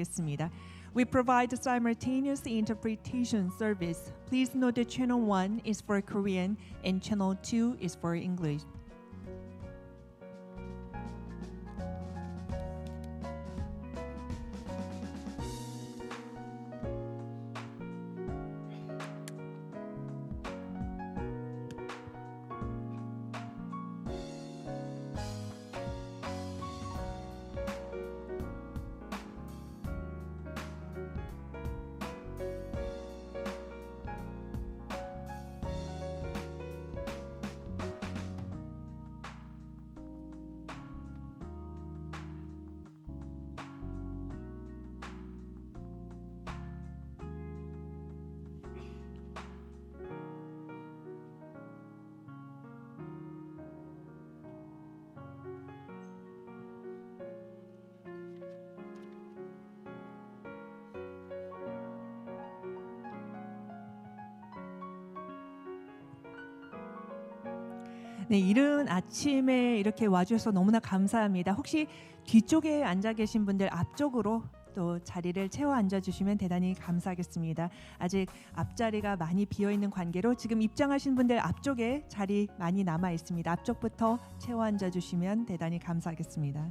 감사하겠습니다. We provide simultaneous interpretation service. Please note that channel 1 is for Korean and channel 2 is for English. 네, 이른 아침에 이렇게 와주셔서 너무나 감사합니다. 혹시 뒤쪽에 앉아 계신 분들 앞쪽으로 또 자리를 채워 앉아주시면 대단히 감사하겠습니다. 아직 앞자리가 많이 비어있는 관계로 지금 입장하신 분들 앞쪽에 자리 많이 남아 있습니다. 앞쪽부터 채워 앉아주시면 대단히 감사하겠습니다.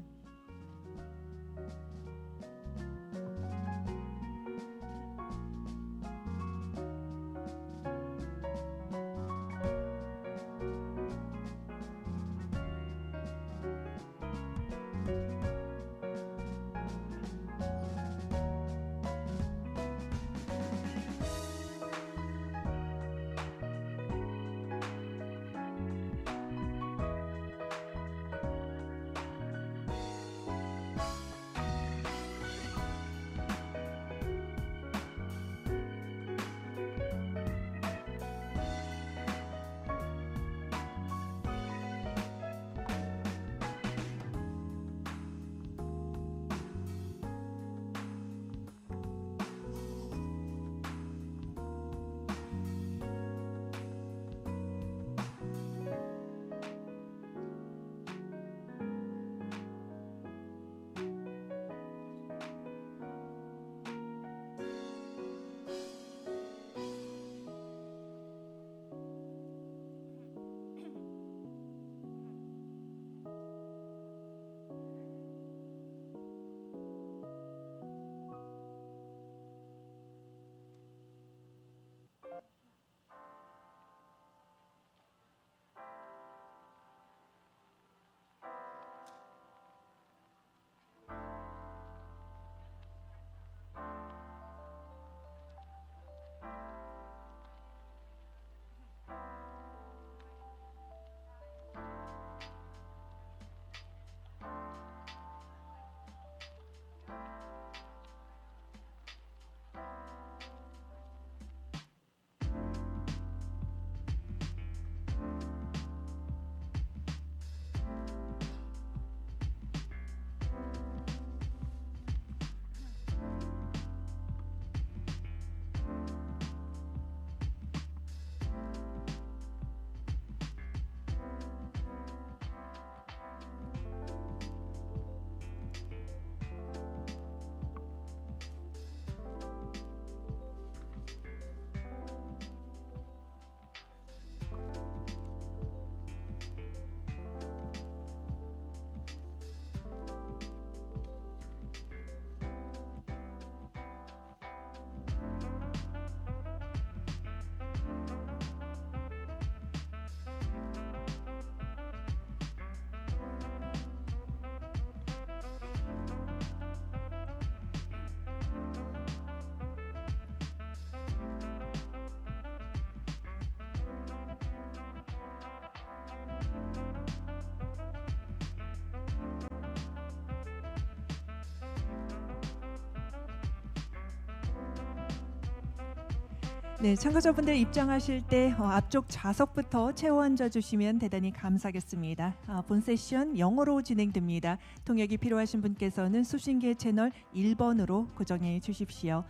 네, 참가자분들 입장하실 때 앞쪽 좌석부터 채워 앉아주시면 대단히 감사하겠습니다. 본 세션 영어로 진행됩니다. 통역이 필요하신 분께서는 수신계 채널 1번으로 고정해 주십시오.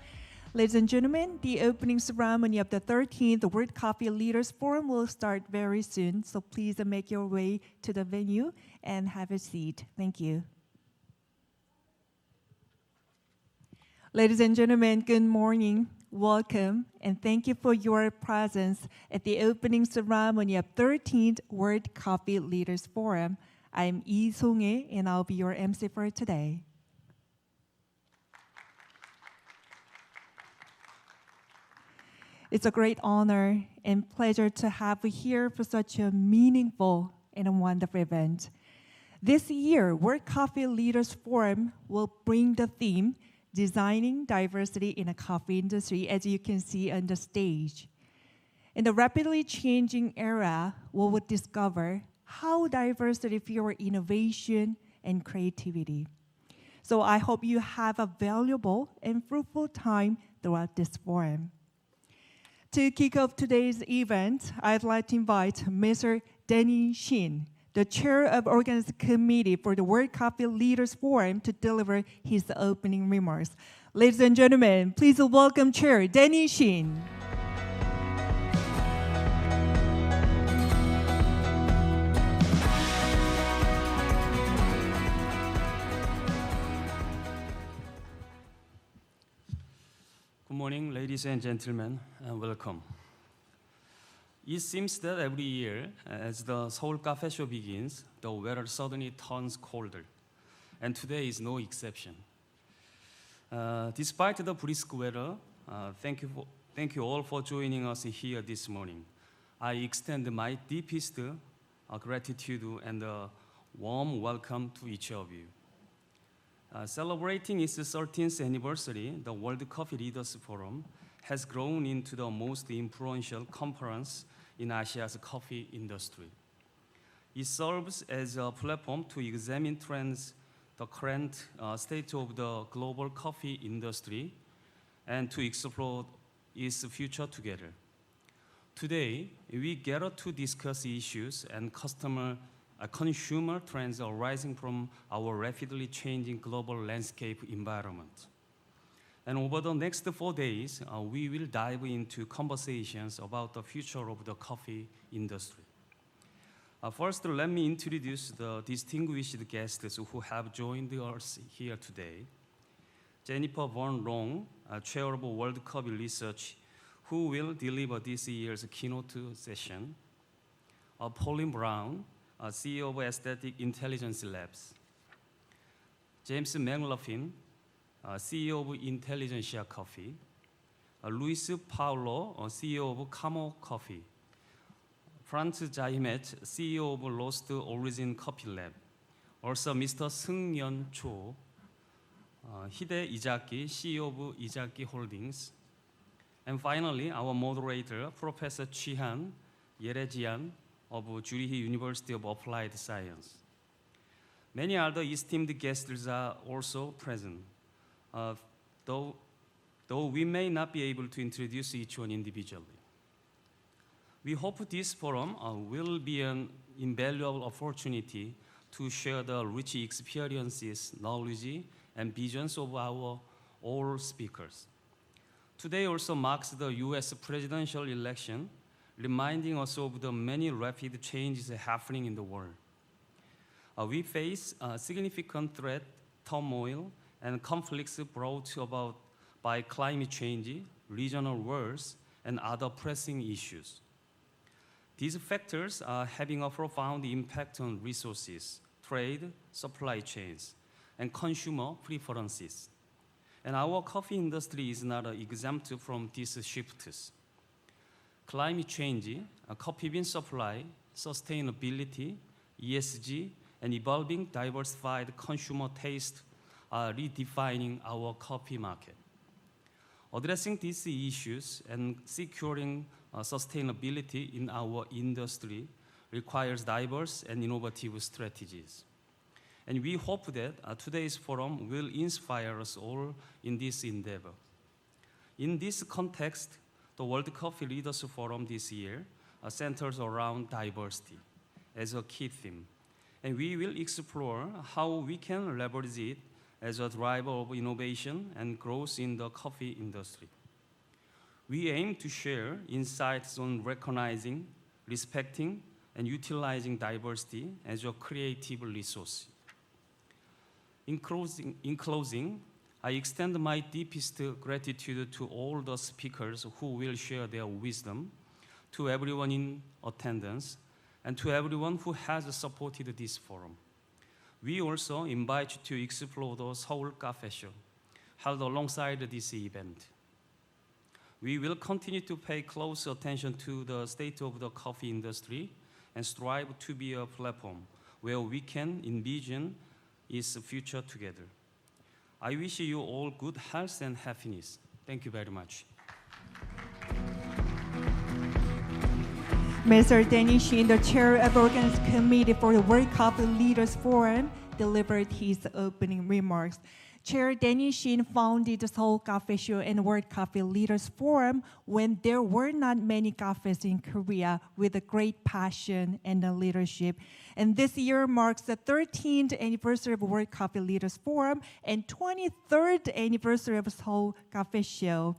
Ladies and gentlemen, the opening ceremony of the 13th World Coffee Leaders Forum will start very soon, so please make your way to the venue and have a seat. Thank you. Ladies and gentlemen, good morning. Welcome, and thank you for your presence at the opening ceremony of 13th World Coffee Leaders Forum. I'm Lee Song-hye, and I'll be your MC for today. It's a great honor and pleasure to have you here for such a meaningful and a wonderful event. This year, World Coffee Leaders Forum will bring the theme, Designing Diversity in a Coffee Industry, as you can see on the stage. In the rapidly changing era, we will discover how diversity fuels innovation and creativity. So I hope you have a valuable and fruitful time throughout this forum. To kick off today's event, I'd like to invite Mr. Danny Shin, the chair of Organizing Committee for the World Coffee Leaders Forum, to deliver his opening remarks. Ladies and gentlemen, please welcome Chair Danny Shin. Good morning, ladies and gentlemen, and welcome. It seems that every year, as the Seoul Cafe Show begins, the weather suddenly turns colder, and today is no exception. Despite the brisk weather, thank you all for joining us here this morning. I extend my deepest gratitude and a warm welcome to each of you. Celebrating its 13th anniversary, the World Coffee Leaders Forum has grown into the most influential conference in Asia's coffee industry. It serves as a platform to examine trends, the current state of the global coffee industry, and to explore its future together. Today, we gather to discuss issues and consumer trends arising from our rapidly changing global landscape environment. And over the next 4 days, we will dive into conversations about the future of the coffee industry. First, let me introduce the distinguished guests who have joined us here today. Jennifer Vern, Chair of World Coffee Research, who will deliver this year's keynote session. Pauline Brown, CEO of Aesthetic Intelligence Labs. James McLaughlin, CEO of Intelligentsia Coffee. Luis Paulo, CEO of Camo Coffee. Franz Jaimet, CEO of Lost Origin Coffee Lab. Also Mr. Seung-yeon Cho, Hide Izaki, CEO of Izaki Holdings. And finally, our moderator, Professor Chahan, Yeretzian, of Zurich University of Applied Science. Many other esteemed guests are also present, though we may not be able to introduce each one individually. We hope this forum will be an invaluable opportunity to share the rich experiences, knowledge, and visions of our all speakers. Today also marks the US presidential election, reminding us of the many rapid changes happening in the world. We face significant threat, turmoil, and conflicts brought about by climate change, regional wars, and other pressing issues. These factors are having a profound impact on resources, trade, supply chains, and consumer preferences. And our coffee industry is not exempt from these shifts. Climate change, coffee bean supply, sustainability, ESG, and evolving diversified consumer taste are redefining our coffee market. Addressing these issues and securing sustainability in our industry requires diverse and innovative strategies. And we hope that today's forum will inspire us all in this endeavor. In this context, the World Coffee Leaders Forum this year centers around diversity as a key theme. And we will explore how we can leverage it as a driver of innovation and growth in the coffee industry. We aim to share insights on recognizing, respecting, and utilizing diversity as a creative resource. In closing, I extend my deepest gratitude to all the speakers who will share their wisdom, to everyone in attendance, and to everyone who has supported this forum. We also invite you to explore the Seoul Cafe Show, held alongside this event. We will continue to pay close attention to the state of the coffee industry and strive to be a platform where we can envision its future together. I wish you all good health and happiness. Thank you very much. Mr. Danny Shin, the chair of Organizing Committee for the World Coffee Leaders Forum, delivered his opening remarks. Chair Danny Shin founded the Seoul Cafe Show and World Coffee Leaders Forum when there were not many cafes in Korea with a great passion and a leadership. And this year marks the 13th anniversary of World Coffee Leaders Forum and 23rd anniversary of Seoul Cafe Show.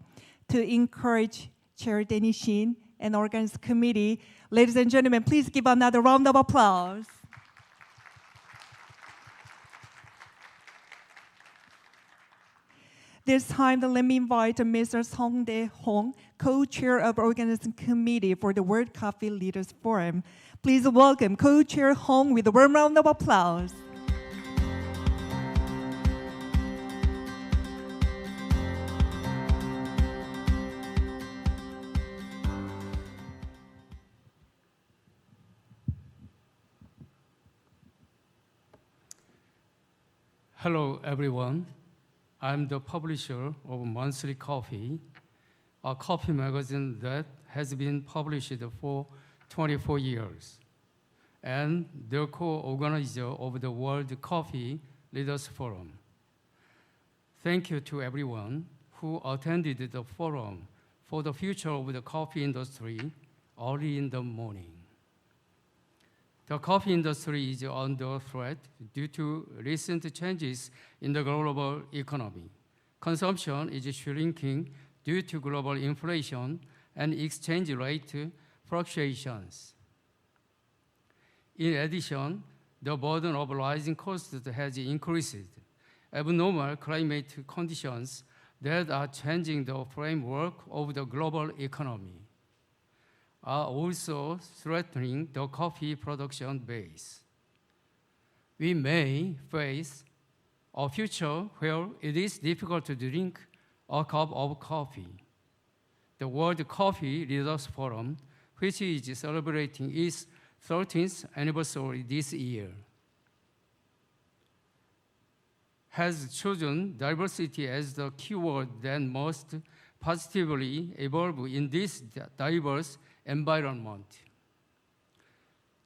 To encourage Chair Danny Shin and Organizing Committee, ladies and gentlemen, please give another round of applause. This time, let me invite Mr. Song Dae-hong, co-chair of Organizing Committee for the World Coffee Leaders Forum. Please welcome co-chair Hong with a warm round of applause. Hello, everyone. I'm the publisher of Monthly Coffee, a coffee magazine that has been published for 24 years, and the co-organizer of the World Coffee Leaders Forum. Thank you to everyone who attended the forum for the future of the coffee industry early in the morning. The coffee industry is under threat due to recent changes in the global economy. Consumption is shrinking due to global inflation and exchange rate fluctuations. In addition, the burden of rising costs has increased. Abnormal climate conditions that are changing the framework of the global economy are also threatening the coffee production base. We may face a future where it is difficult to drink a cup of coffee. The World Coffee Leaders Forum, which is celebrating its 13th anniversary this year, has chosen diversity as the keyword that must positively evolve in this diverse environment.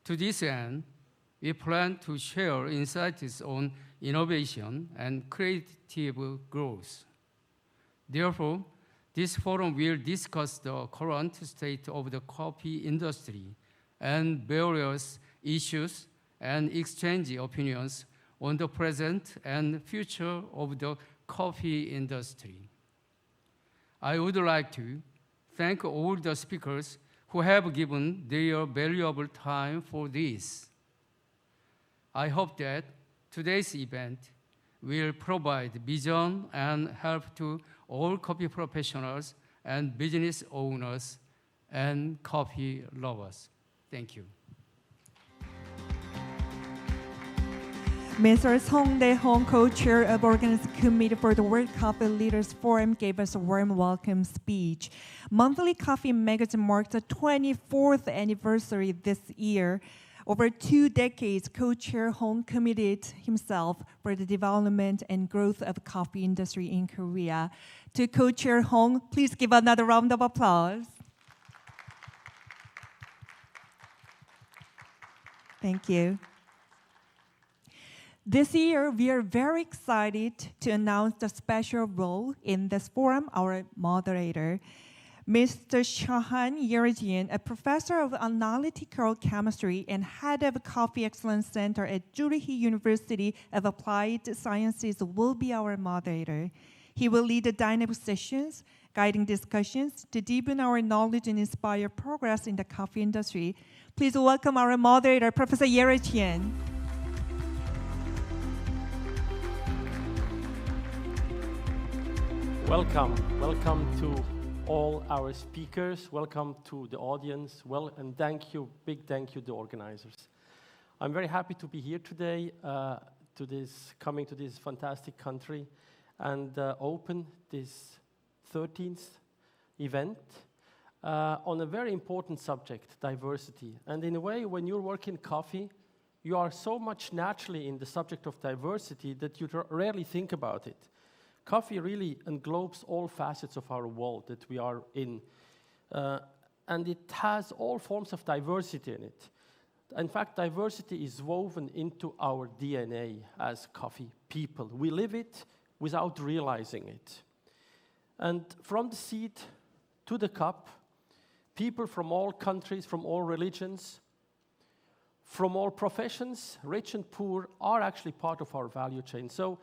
To this end, we plan to share insights on innovation and creative growth. Therefore, this forum will discuss the current state of the coffee industry and various issues and exchange opinions on the present and future of the coffee industry. I would like to thank all the speakers who have given their valuable time for this. I hope that today's event will provide vision and help to all coffee professionals and business owners and coffee lovers. Thank you. Mr. Song Dae-hong, co-chair of Organizing Committee for the World Coffee Leaders Forum, gave us a warm welcome speech. Monthly Coffee magazine marks the 24th anniversary this year. Over 2 decades, co-chair Hong committed himself for the development and growth of the coffee industry in Korea. To co-chair Hong, please give another round of applause. Thank you. This year, we are very excited to announce the special role in this forum, our moderator. Mr. Chahan Yeretzian, a professor of analytical chemistry and head of Coffee Excellence Center at Zurich University of Applied Sciences, will be our moderator. He will lead the dynamic sessions, guiding discussions to deepen our knowledge and inspire progress in the coffee industry. Please welcome our moderator, Professor Yeretzian. Welcome. Welcome to all our speakers. Welcome to the audience. And big thank you to the organizers. I'm very happy to be here today, coming to this fantastic country and open this 13th event on a very important subject, diversity. And in a way, when you're working coffee, you are so much naturally in the subject of diversity that you rarely think about it. Coffee really englobes all facets of our world that we are in. And it has all forms of diversity in it. In fact, diversity is woven into our DNA as coffee people. We live it without realizing it. And from the seed to the cup, people from all countries, from all religions, from all professions, rich and poor, are actually part of our value chain. So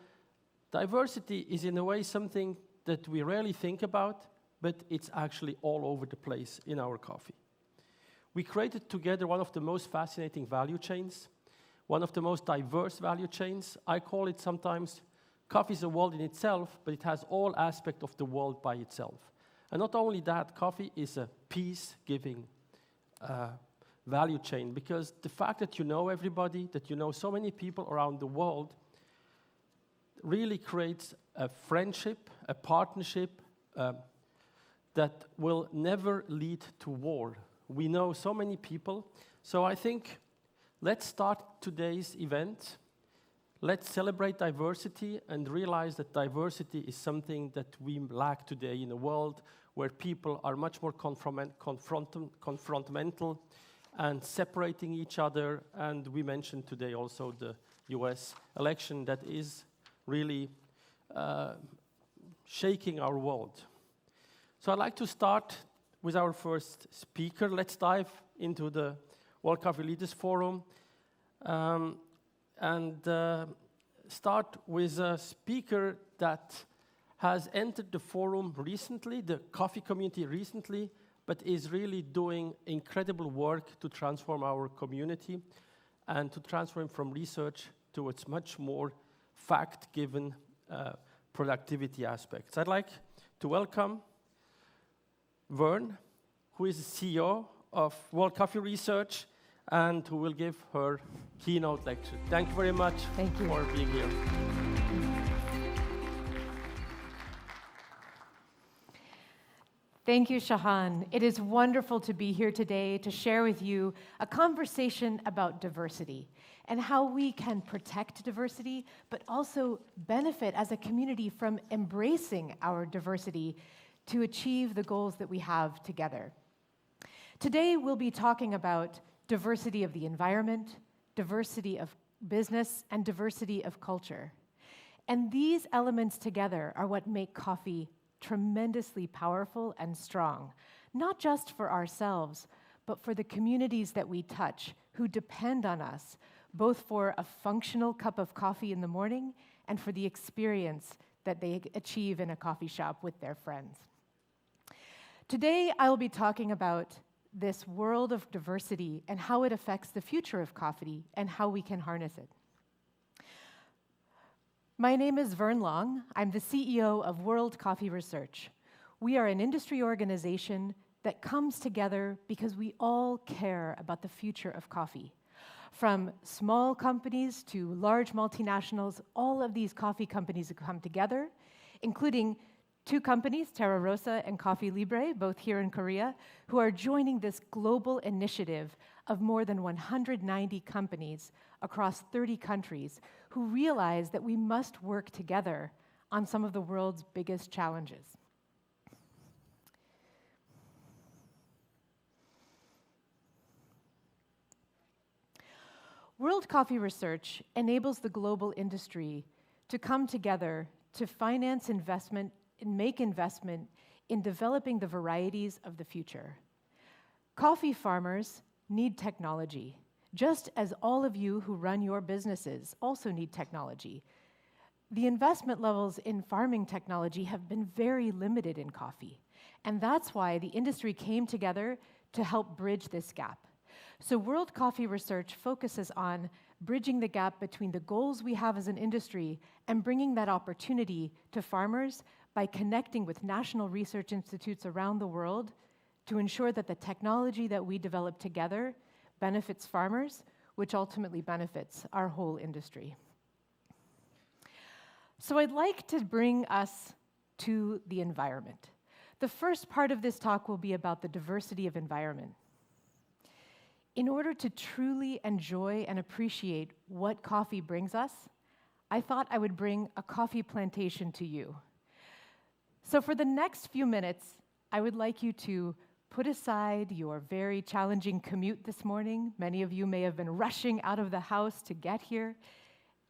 diversity is in a way something that we rarely think about, but it's actually all over the place in our coffee. We created together one of the most fascinating value chains, one of the most diverse value chains. I call it sometimes, coffee is a world in itself, but it has all aspects of the world by itself. And not only that, coffee is a peace-giving value chain, because the fact that you know everybody, that you know so many people around the world, really creates a friendship, a partnership that will never lead to war. We know so many people. So I think let's start today's event. Let's celebrate diversity and realize that diversity is something that we lack today in a world where people are much more confrontational and separating each other. And we mentioned today also the US election that is really shaking our world. So I'd like to start with our first speaker. Let's dive into the World Coffee Leaders Forum and start with a speaker that has entered the forum recently, the coffee community recently, but is really doing incredible work to transform our community and to transform from research towards much more fact-given productivity aspects. I'd like to welcome Vern, who is the CEO of World Coffee Research and who will give her keynote lecture. Thank you very much for being here. Thank you, Chahan. It is wonderful to be here today to share with you a conversation about diversity and how we can protect diversity, but also benefit as a community from embracing our diversity to achieve the goals that we have together. Today, we'll be talking about diversity of the environment, diversity of business, and diversity of culture. And these elements together are what make coffee tremendously powerful and strong, not just for ourselves, but for the communities that we touch who depend on us, both for a functional cup of coffee in the morning and for the experience that they achieve in a coffee shop with their friends. Today, I will be talking about this world of diversity and how it affects the future of coffee and how we can harness it. My name is Vern Long. I'm the CEO of World Coffee Research. We are an industry organization that comes together because we all care about the future of coffee. From small companies to large multinationals, all of these coffee companies have come together, including two companies, Terra Rosa and Coffee Libre, both here in Korea, who are joining this global initiative of more than 190 companies across 30 countries who realize that we must work together on some of the world's biggest challenges. World Coffee Research enables the global industry to come together to finance investment and make investment in developing the varieties of the future. Coffee farmers need technology, just as all of you who run your businesses also need technology. The investment levels in farming technology have been very limited in coffee, and that's why the industry came together to help bridge this gap. So World Coffee Research focuses on bridging the gap between the goals we have as an industry and bringing that opportunity to farmers by connecting with national research institutes around the world to ensure that the technology that we develop together benefits farmers, which ultimately benefits our whole industry. So I'd like to bring us to the environment. The first part of this talk will be about the diversity of environment. In order to truly enjoy and appreciate what coffee brings us, I thought I would bring a coffee plantation to you. So for the next few minutes, I would like you to put aside your very challenging commute this morning. Many of you may have been rushing out of the house to get here,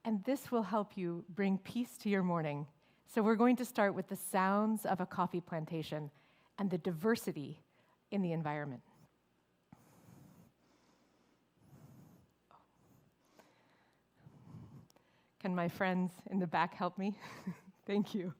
and this will help you bring peace to your morning. So we're going to start with the sounds of a coffee plantation and the diversity in the environment. Can my friends in the back help me? Thank you.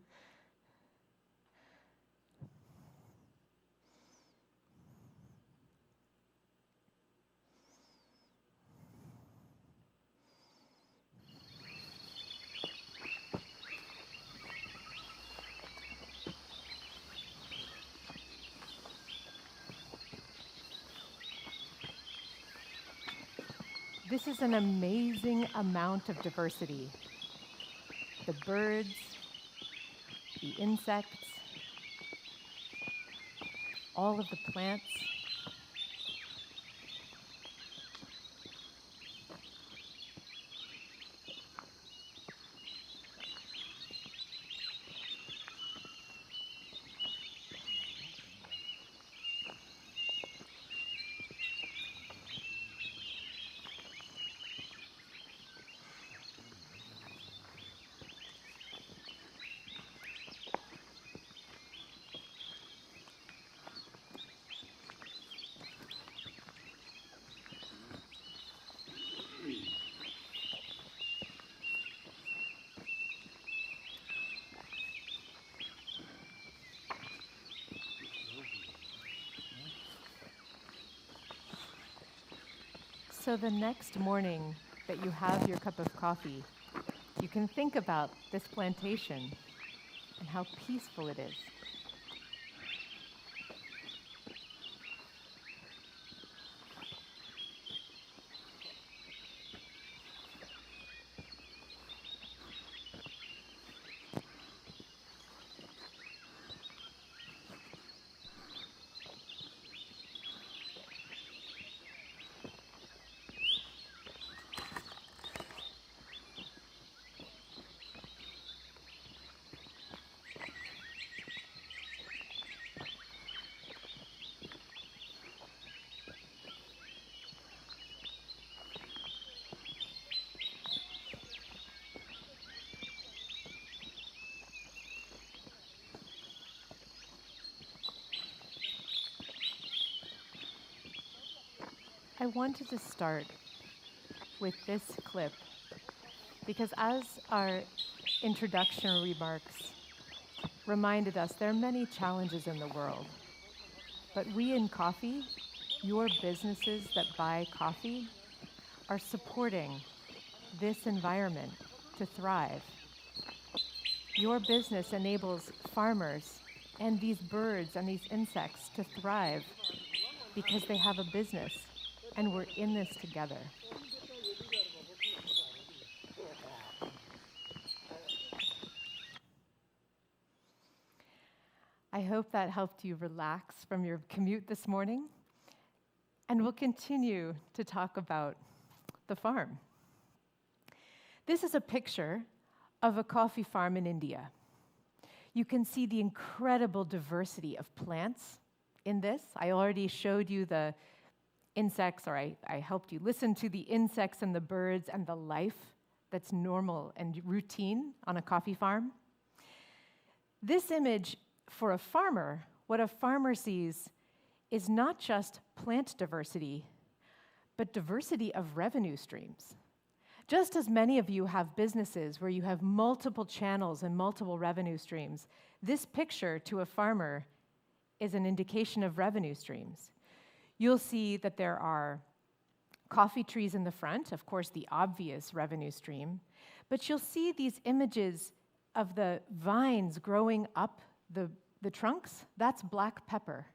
This is an amazing amount of diversity. The birds, the insects, all of the plants. So the next morning that you have your cup of coffee, you can think about this plantation and how peaceful it is. I wanted to start with this clip because as our introductory remarks reminded us, there are many challenges in the world. But we in coffee, your businesses that buy coffee, are supporting this environment to thrive. Your business enables farmers and these birds and these insects to thrive because they have a business. And we're in this together. I hope that helped you relax from your commute this morning. And we'll continue to talk about the farm. This is a picture of a coffee farm in India. You can see the incredible diversity of plants in this. I already showed you the insects, or I helped you listen to the insects and the birds and the life that's normal and routine on a coffee farm. This image for a farmer, what a farmer sees is not just plant diversity, but diversity of revenue streams. Just as many of you have businesses where you have multiple channels and multiple revenue streams, this picture to a farmer is an indication of revenue streams. You'll see that there are coffee trees in the front, of course, the obvious revenue stream, but you'll see these images of the vines growing up the trunks, that's black pepper.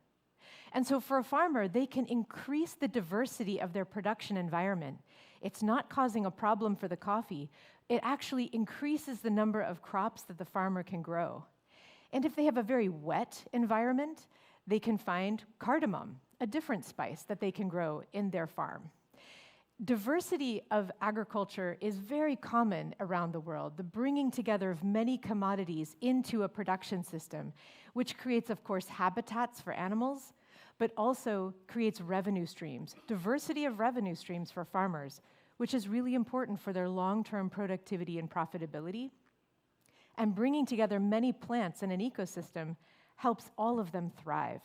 And so for a farmer, they can increase the diversity of their production environment. It's not causing a problem for the coffee. It actually increases the number of crops that the farmer can grow. And if they have a very wet environment, they can find cardamom, a different spice that they can grow in their farm. Diversity of agriculture is very common around the world, the bringing together of many commodities into a production system, which creates, of course, habitats for animals, but also creates revenue streams, diversity of revenue streams for farmers, which is really important for their long-term productivity and profitability. And bringing together many plants in an ecosystem helps all of them thrive.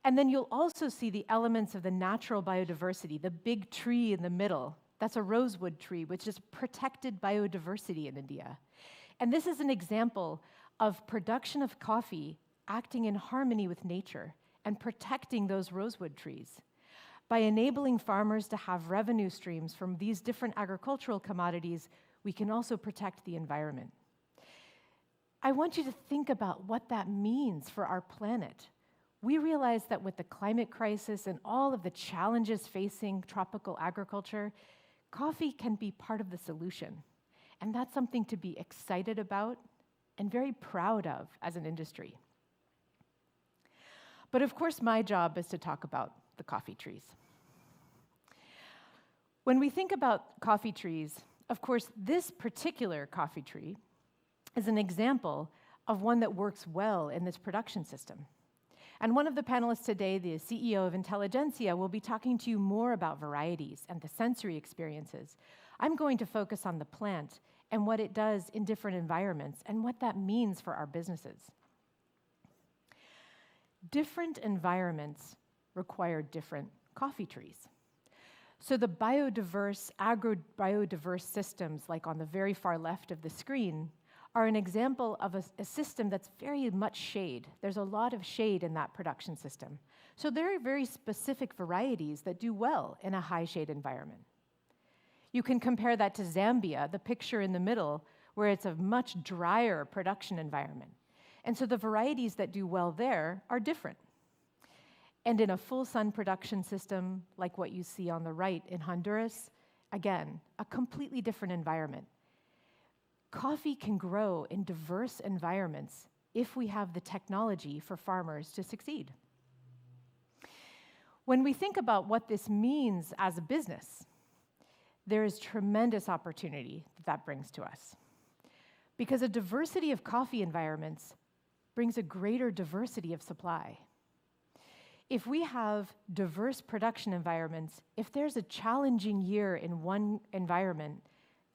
And then you'll also see the elements of the natural biodiversity, the big tree in the middle. That's a rosewood tree, which is protected biodiversity in India. And this is an example of production of coffee acting in harmony with nature and protecting those rosewood trees. By enabling farmers to have revenue streams from these different agricultural commodities, we can also protect the environment. I want you to think about what that means for our planet. We realize that with the climate crisis and all of the challenges facing tropical agriculture, coffee can be part of the solution. And that's something to be excited about and very proud of as an industry. But of course, my job is to talk about the coffee trees. When we think about coffee trees, of course, this particular coffee tree is an example of one that works well in this production system. And one of the panelists today, the CEO of Intelligentsia, will be talking to you more about varieties and the sensory experiences. I'm going to focus on the plant and what it does in different environments and what that means for our businesses. Different environments require different coffee trees. So the biodiverse, agro-biodiverse systems, like on the very far left of the screen, are an example of a system that's very much shade. There's a lot of shade in that production system. So there are very specific varieties that do well in a high shade environment. You can compare that to Zambia, the picture in the middle, where it's a much drier production environment. And so the varieties that do well there are different. And in a full sun production system, like what you see on the right in Honduras, again, a completely different environment. Coffee can grow in diverse environments if we have the technology for farmers to succeed. When we think about what this means as a business, there is tremendous opportunity that brings to us. Because a diversity of coffee environments brings a greater diversity of supply. If we have diverse production environments, if there's a challenging year in one environment,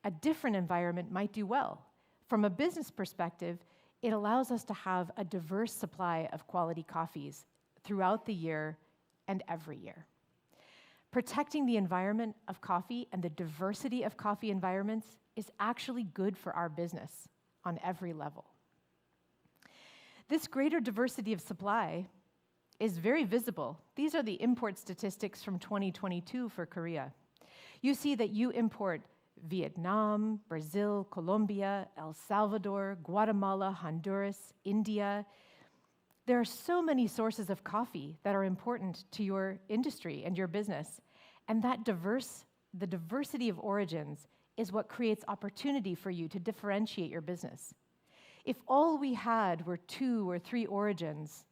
a different environment might do well. From a business perspective, it allows us to have a diverse supply of quality coffees throughout the year and every year. Protecting the environment of coffee and the diversity of coffee environments is actually good for our business on every level. This greater diversity of supply is very visible. These are the import statistics from 2022 for Korea. You see that you import Vietnam, Brazil, Colombia, El Salvador, Guatemala, Honduras, India. There are so many sources of coffee that are important to your industry and your business. And the diversity of origins is what creates opportunity for you to differentiate your business. If all we had were 2 or 3 origins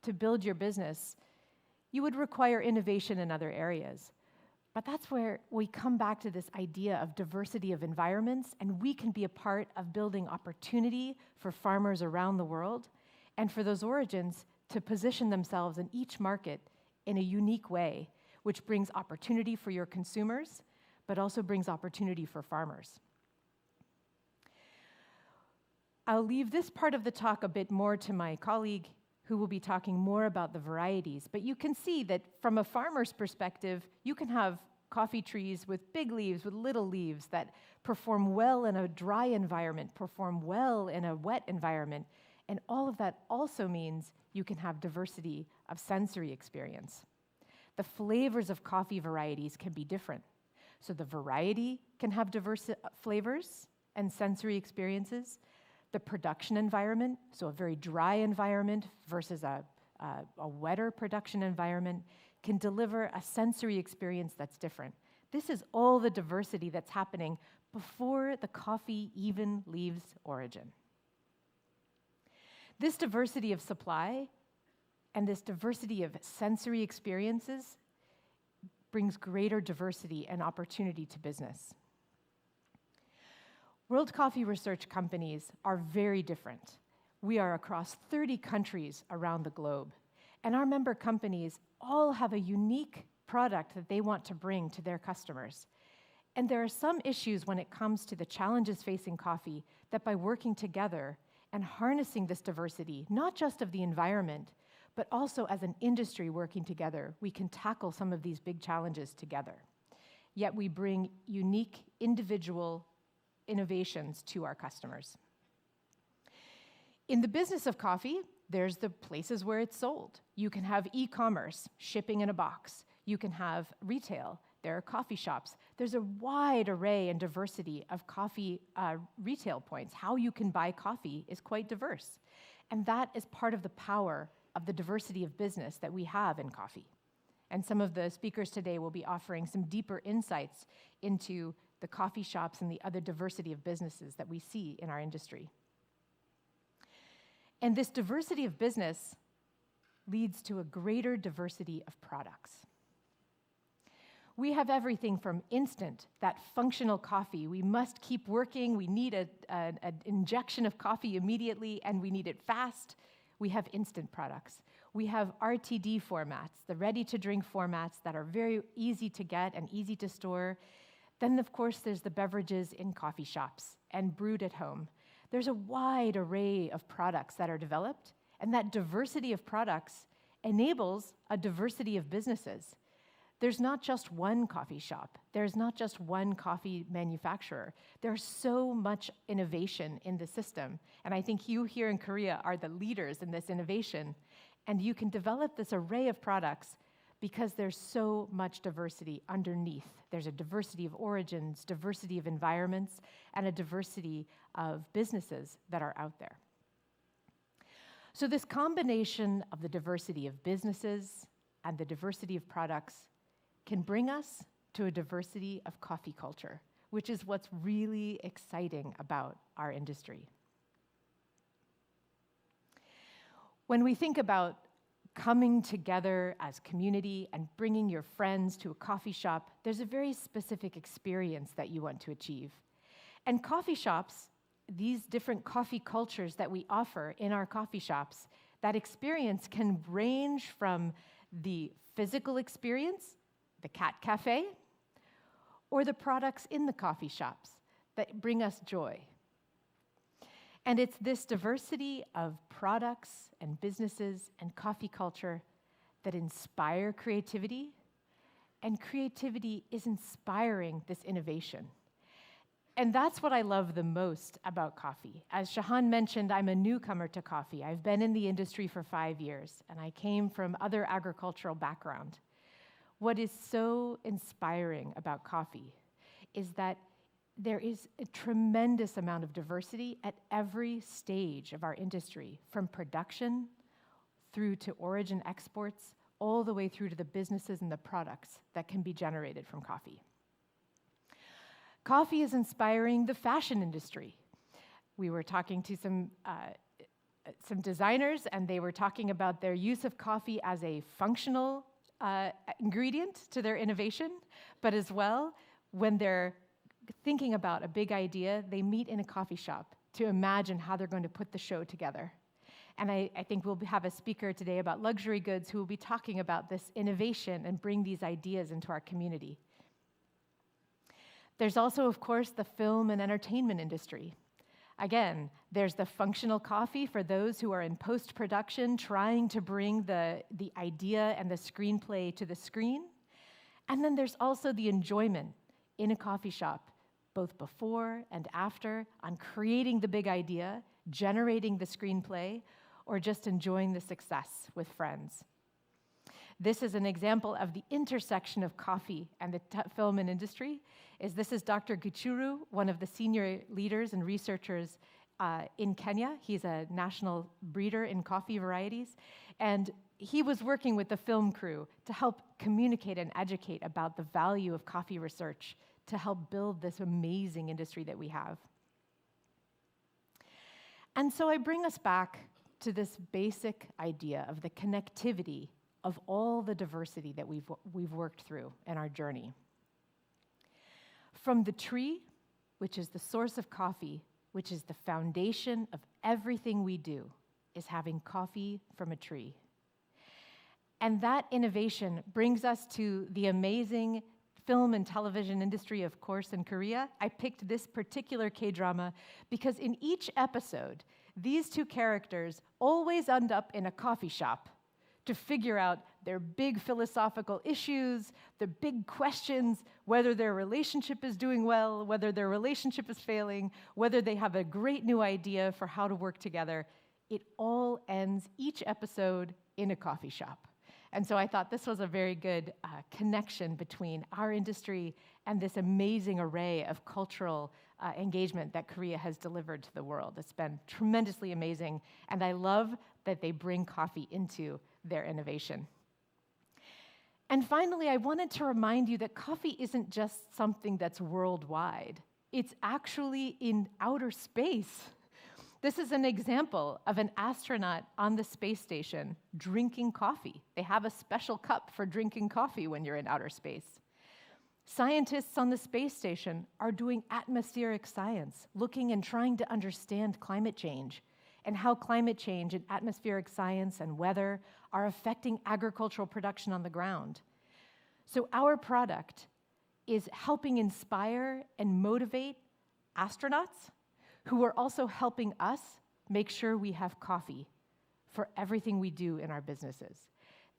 to build your business, you would require innovation in other areas. But that's where we come back to this idea of diversity of environments, and we can be a part of building opportunity for farmers around the world and for those origins to position themselves in each market in a unique way, which brings opportunity for your consumers, but also brings opportunity for farmers. I'll leave this part of the talk a bit more to my colleague, who will be talking more about the varieties. But you can see that from a farmer's perspective, you can have coffee trees with big leaves, with little leaves that perform well in a dry environment, perform well in a wet environment. And all of that also means you can have diversity of sensory experience. The flavors of coffee varieties can be different. So the variety can have diverse flavors and sensory experiences, the production environment, so a very dry environment versus a wetter production environment, can deliver a sensory experience that's different. This is all the diversity that's happening before the coffee even leaves origin. This diversity of supply and this diversity of sensory experiences brings greater diversity and opportunity to business. World coffee research companies are very different. We are across 30 countries around the globe, and our member companies all have a unique product that they want to bring to their customers. And there are some issues when it comes to the challenges facing coffee that by working together and harnessing this diversity, not just of the environment, but also as an industry working together, we can tackle some of these big challenges together. Yet we bring unique individual innovations to our customers. In the business of coffee, there's the places where it's sold. You can have e-commerce, shipping in a box. You can have retail. There are coffee shops. There's a wide array and diversity of coffee retail points. How you can buy coffee is quite diverse. And that is part of the power of the diversity of business that we have in coffee. And some of the speakers today will be offering some deeper insights into the coffee shops and the other diversity of businesses that we see in our industry. And this diversity of business leads to a greater diversity of products. We have everything from instant, that functional coffee. We must keep working. We need an injection of coffee immediately, and we need it fast. We have instant products. We have RTD formats, the ready-to-drink formats that are very easy to get and easy to store. Then, of course, there's the beverages in coffee shops and brewed at home. There's a wide array of products that are developed, and that diversity of products enables a diversity of businesses. There's not just one coffee shop. There's not just one coffee manufacturer. There's so much innovation in the system. And I think you here in Korea are the leaders in this innovation. And you can develop this array of products because there's so much diversity underneath. There's a diversity of origins, diversity of environments, and a diversity of businesses that are out there. So this combination of the diversity of businesses and the diversity of products can bring us to a diversity of coffee culture, which is what's really exciting about our industry. When we think about coming together as community and bringing your friends to a coffee shop, there's a very specific experience that you want to achieve. And coffee shops, these different coffee cultures that we offer in our coffee shops, that experience can range from the physical experience, the cat cafe, or the products in the coffee shops that bring us joy. And it's this diversity of products and businesses and coffee culture that inspire creativity, and creativity is inspiring this innovation. And that's what I love the most about coffee. As Chahan mentioned, I'm a newcomer to coffee. I've been in the industry for 5 years, and I came from other agricultural background. What is so inspiring about coffee is that there is a tremendous amount of diversity at every stage of our industry, from production through to origin exports, all the way through to the businesses and the products that can be generated from coffee. Coffee is inspiring the fashion industry. We were talking to some designers, and they were talking about their use of coffee as a functional ingredient to their innovation, but as well, when they're thinking about a big idea, they meet in a coffee shop to imagine how they're going to put the show together. And I think we'll have a speaker today about luxury goods who will be talking about this innovation and bring these ideas into our community. There's also, of course, the film and entertainment industry. Again, there's the functional coffee for those who are in post-production trying to bring the idea and the screenplay to the screen. And then there's also the enjoyment in a coffee shop, both before and after, on creating the big idea, generating the screenplay, or just enjoying the success with friends. This is an example of the intersection of coffee and the film and industry. This is Dr. Gichuru, one of the senior leaders and researchers in Kenya. He's a national breeder in coffee varieties. And he was working with the film crew to help communicate and educate about the value of coffee research to help build this amazing industry that we have. And so I bring us back to this basic idea of the connectivity of all the diversity that we've worked through in our journey. From the tree, which is the source of coffee, which is the foundation of everything we do, is having coffee from a tree. And that innovation brings us to the amazing film and television industry, of course, in Korea. I picked this particular K-drama because in each episode, these two characters always end up in a coffee shop to figure out their big philosophical issues, the big questions, whether their relationship is doing well, whether their relationship is failing, whether they have a great new idea for how to work together. It all ends, each episode, in a coffee shop. And so I thought this was a very good connection between our industry and this amazing array of cultural engagement that Korea has delivered to the world. It's been tremendously amazing, and I love that they bring coffee into their innovation. And finally, I wanted to remind you that coffee isn't just something that's worldwide. It's actually in outer space. This is an example of an astronaut on the space station drinking coffee. They have a special cup for drinking coffee when you're in outer space. Scientists on the space station are doing atmospheric science, looking and trying to understand climate change and how climate change and atmospheric science and weather are affecting agricultural production on the ground. So our product is helping inspire and motivate astronauts who are also helping us make sure we have coffee for everything we do in our businesses.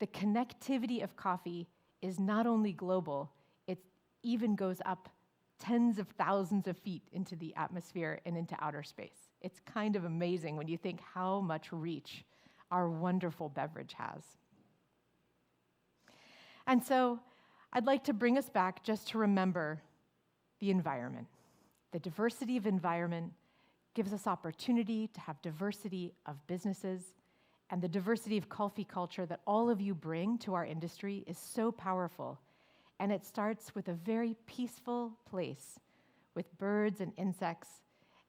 The connectivity of coffee is not only global, it even goes up tens of thousands of feet into the atmosphere and into outer space. It's kind of amazing when you think how much reach our wonderful beverage has. And so I'd like to bring us back just to remember the environment. The diversity of environment gives us opportunity to have diversity of businesses, and the diversity of coffee culture that all of you bring to our industry is so powerful. And it starts with a very peaceful place with birds and insects.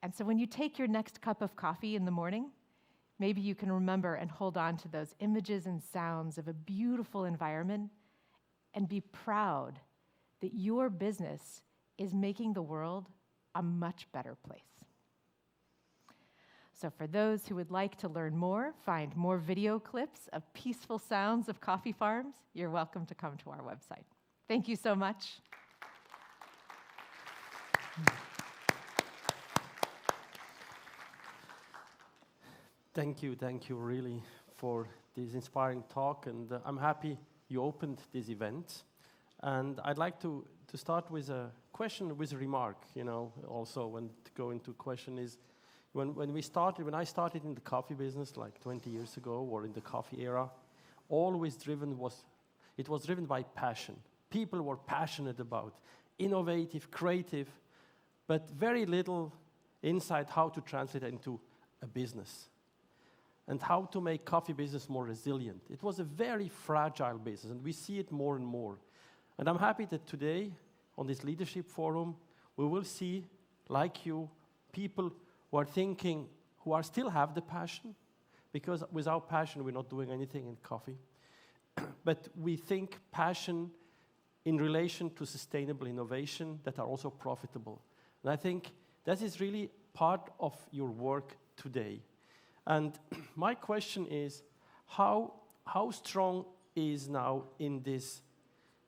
And so when you take your next cup of coffee in the morning, maybe you can remember and hold on to those images and sounds of a beautiful environment and be proud that your business is making the world a much better place. So for those who would like to learn more, find more video clips of peaceful sounds of coffee farms, you're welcome to come to our website. Thank you so much. Thank you really for this inspiring talk, and I'm happy you opened this event. And I'd like to start with a question, with a remark, also when to go into question is, when I started in the coffee business like 20 years ago, or in the coffee era, it was driven by passion. People were passionate about innovative, creative, but very little insight how to translate it into a business and how to make coffee business more resilient. It was a very fragile business, and we see it more and more. And I'm happy that today, on this leadership forum, we will see, like you, people who still have the passion, because without passion, we're not doing anything in coffee. But we think passion in relation to sustainable innovation that are also profitable. And I think that is really part of your work today. And my question is, how strong is now in this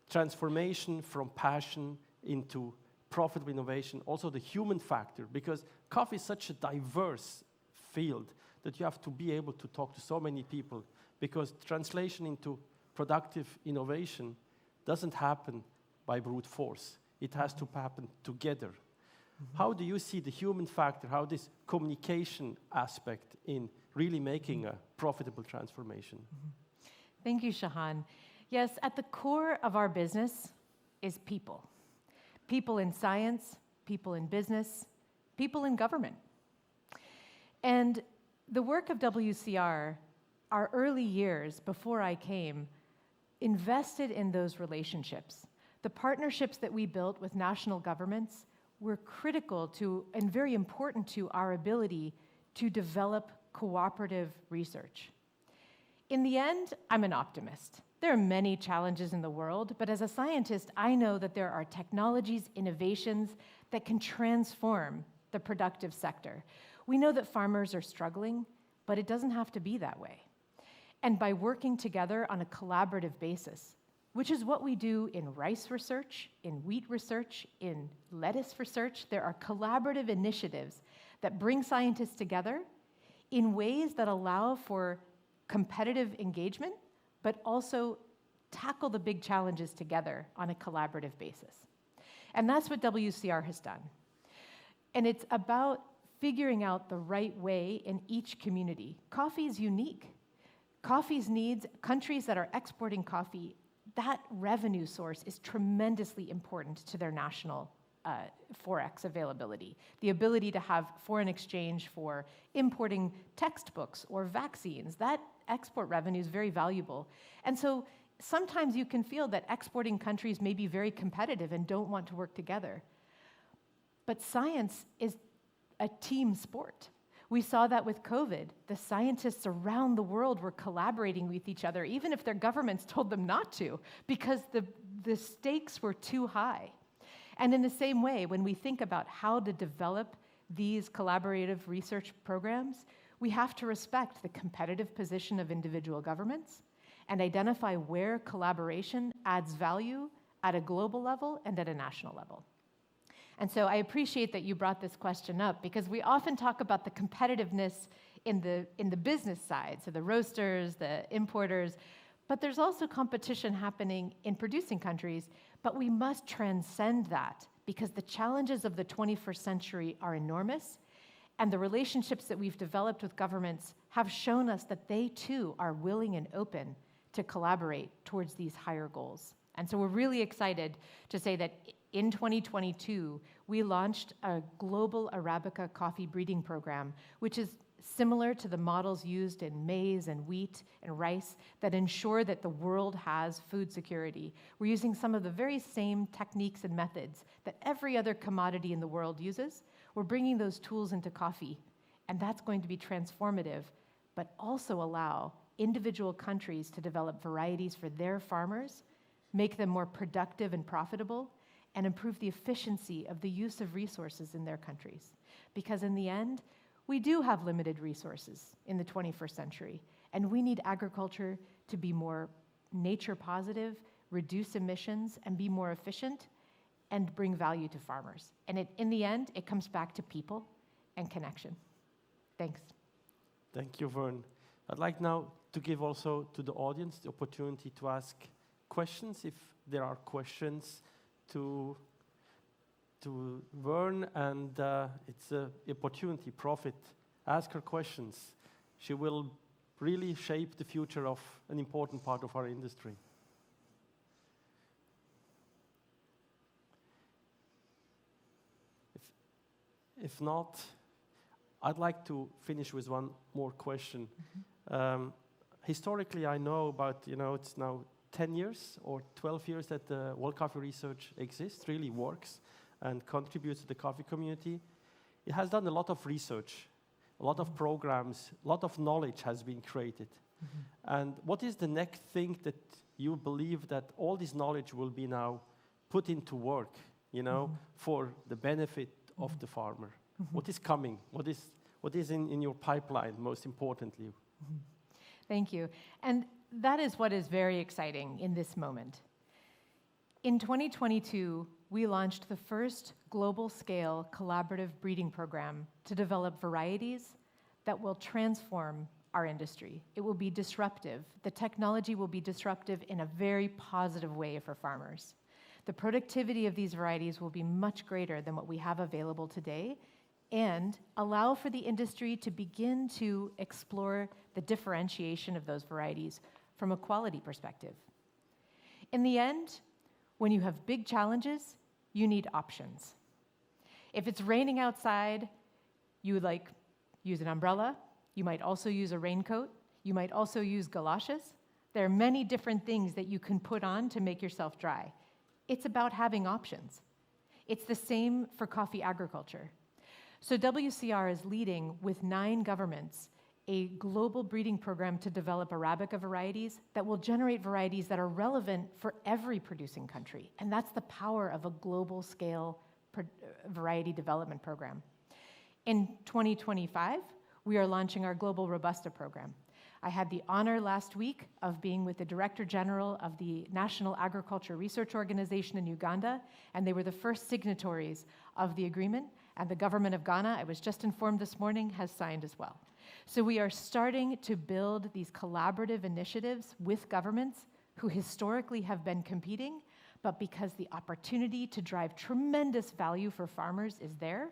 transformation from passion into profitable innovation, also the human factor, because coffee is such a diverse field that you have to be able to talk to so many people, because translation into productive innovation doesn't happen by brute force. It has to happen together. Mm-hmm. How do you see the human factor, how this communication aspect in really making a profitable transformation? Mm-hmm. Thank you, Chahan. Yes, at the core of our business is people. People in science, people in business, people in government. And the work of WCR, our early years before I came, invested in those relationships. The partnerships that we built with national governments were critical to and very important to our ability to develop cooperative research. In the end, I'm an optimist. There are many challenges in the world, but as a scientist, I know that there are technologies, innovations that can transform the productive sector. We know that farmers are struggling, but it doesn't have to be that way. And by working together on a collaborative basis, which is what we do in rice research, in wheat research, in lettuce research, there are collaborative initiatives that bring scientists together in ways that allow for competitive engagement, but also tackle the big challenges together on a collaborative basis. And that's what WCR has done. And it's about figuring out the right way in each community. Coffee is unique. Coffee's needs, countries that are exporting coffee, that revenue source is tremendously important to their national forex availability. The ability to have foreign exchange for importing textbooks or vaccines, that export revenue is very valuable. And so sometimes you can feel that exporting countries may be very competitive and don't want to work together. But science is a team sport. We saw that with COVID. The scientists around the world were collaborating with each other, even if their governments told them not to, because the stakes were too high. And in the same way, when we think about how to develop these collaborative research programs, we have to respect the competitive position of individual governments and identify where collaboration adds value at a global level and at a national level. And so I appreciate that you brought this question up, because we often talk about the competitiveness in the business side, so the roasters, the importers, but there's also competition happening in producing countries, but we must transcend that, because the challenges of the 21st century are enormous, and the relationships that we've developed with governments have shown us that they too are willing and open to collaborate towards these higher goals. And so we're really excited to say that in 2022, we launched a global Arabica coffee breeding program, which is similar to the models used in maize and wheat and rice that ensure that the world has food security. We're using some of the very same techniques and methods that every other commodity in the world uses. We're bringing those tools into coffee, and that's going to be transformative, but also allow individual countries to develop varieties for their farmers, make them more productive and profitable, and improve the efficiency of the use of resources in their countries. Because in the end, we do have limited resources in the 21st century, and we need agriculture to be more nature positive, reduce emissions, and be more efficient, and bring value to farmers. And in the end, it comes back to people and connection. Thanks. Thank you, Vern. I'd like now to give also to the audience the opportunity to ask questions, if there are questions to Vern, and it's an opportunity, profit. Ask her questions. She will really shape the future of an important part of our industry. If not, I'd like to finish with one more question. Historically, I know about, it's now 10 years or 12 years that the World Coffee Research exists, really works and contributes to the coffee community. It has done a lot of research, a lot of programs, a lot of knowledge has been created. And what is the next thing that you believe that all this knowledge will be now put into work, for the benefit of the farmer? What is coming? What is in your pipeline, most importantly? Thank you. And that is what is very exciting in this moment. In 2022, we launched the first global-scale collaborative breeding program to develop varieties that will transform our industry. It will be disruptive. The technology will be disruptive in a very positive way for farmers. The productivity of these varieties will be much greater than what we have available today, and allow for the industry to begin to explore the differentiation of those varieties from a quality perspective. In the end, when you have big challenges, you need options. If it's raining outside, you use an umbrella. You might also use a raincoat. You might also use galoshes. There are many different things that you can put on to make yourself dry. It's about having options. It's the same for coffee agriculture. So WCR is leading with 9 governments a global breeding program to develop Arabica varieties that will generate varieties that are relevant for every producing country. And that's the power of a global scale variety development program. In 2025, we are launching our Global Robusta program. I had the honor last week of being with the Director General of the National Agriculture Research Organization in Uganda, and they were the first signatories of the agreement, and the government of Ghana, I was just informed this morning, has signed as well. So we are starting to build these collaborative initiatives with governments who historically have been competing, but because the opportunity to drive tremendous value for farmers is there.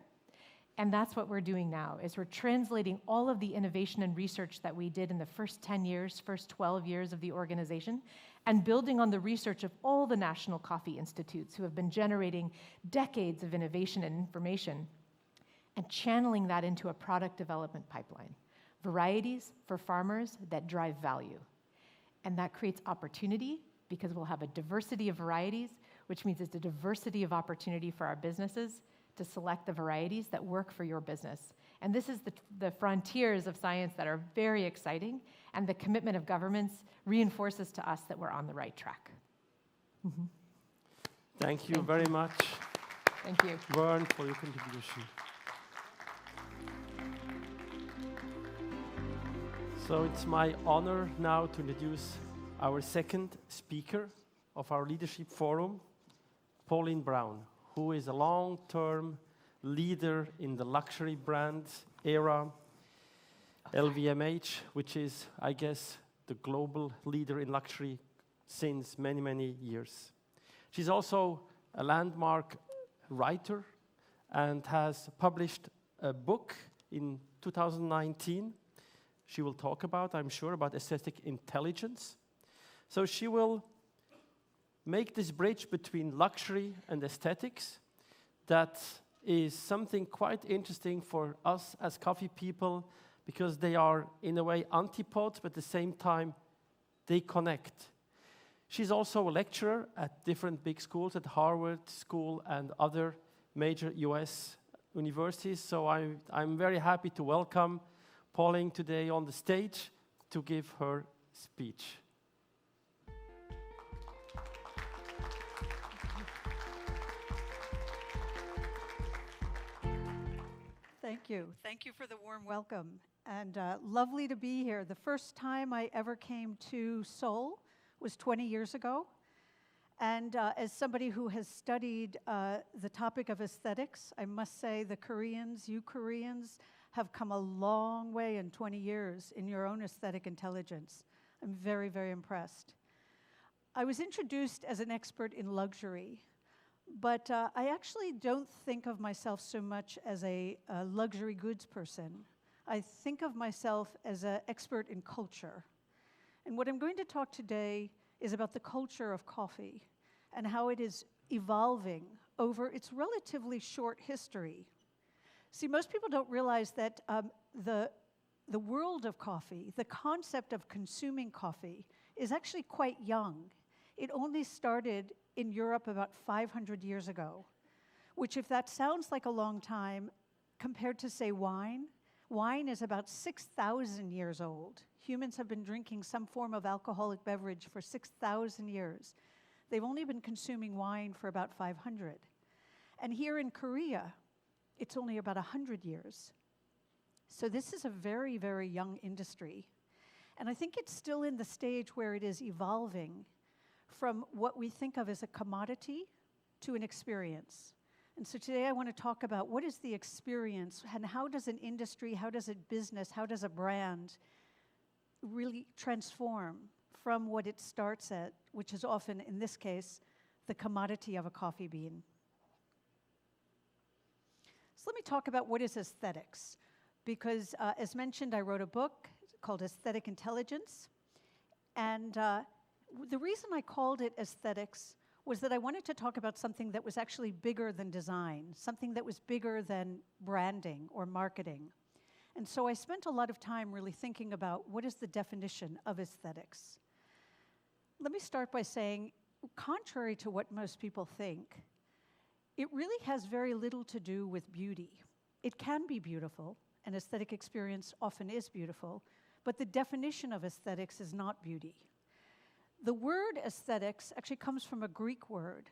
And that's what we're doing now, is we're translating all of the innovation and research that we did in the first 10 years, first 12 years of the organization, and building on the research of all the national coffee institutes who have been generating decades of innovation and information, and channeling that into a product development pipeline. Varieties for farmers that drive value. And that creates opportunity because we'll have a diversity of varieties, which means it's a diversity of opportunity for our businesses to select the varieties that work for your business. And this is the frontiers of science that are very exciting, and the commitment of governments reinforces to us that we're on the right track. Mm-hmm. Thank you very much. Thank you. Vern, for your contribution. So it's my honor now to introduce our second speaker of our leadership forum, Pauline Brown, who is a long-term leader in the luxury brand era, LVMH, which is, I guess, the global leader in luxury since many, many years. She's also a landmark writer and has published a book in 2019. She will talk about, I'm sure, about aesthetic intelligence. So she will make this bridge between luxury and aesthetics. That is something quite interesting for us as coffee people, because they are, in a way, antipodes, but at the same time, they connect. She's also a lecturer at different big schools, at Harvard School and other major US universities. So I'm very happy to welcome Pauline today on the stage to give her speech. Thank you. Thank you for the warm welcome. And lovely to be here. The first time I ever came to Seoul was 20 years ago. And as somebody who has studied the topic of aesthetics, I must say you Koreans, have come a long way in 20 years in your own aesthetic intelligence. I'm very, very impressed. I was introduced as an expert in luxury, but I actually don't think of myself so much as a luxury goods person. I think of myself as an expert in culture. And what I'm going to talk today is about the culture of coffee and how it is evolving over its relatively short history. See, most people don't realize that the world of coffee, the concept of consuming coffee, is actually quite young. It only started in Europe about 500 years ago, which, if that sounds like a long time, compared to, say, wine is about 6,000 years old. Humans have been drinking some form of alcoholic beverage for 6,000 years. They've only been consuming wine for about 500. And here in Korea, it's only about 100 years. So this is a very, very young industry. And I think it's still in the stage where it is evolving from what we think of as a commodity to an experience. And so today I want to talk about what is the experience and how does an industry, how does a business, how does a brand really transform from what it starts at, which is often, in this case, the commodity of a coffee bean. So let me talk about what is aesthetics, because as mentioned, I wrote a book called Aesthetic Intelligence, and the reason I called it aesthetics was that I wanted to talk about something that was actually bigger than design, something that was bigger than branding or marketing. And so I spent a lot of time really thinking about what is the definition of aesthetics. Let me start by saying, contrary to what most people think, it really has very little to do with beauty. It can be beautiful, an aesthetic experience often is beautiful, but the definition of aesthetics is not beauty. The word aesthetics actually comes from a Greek word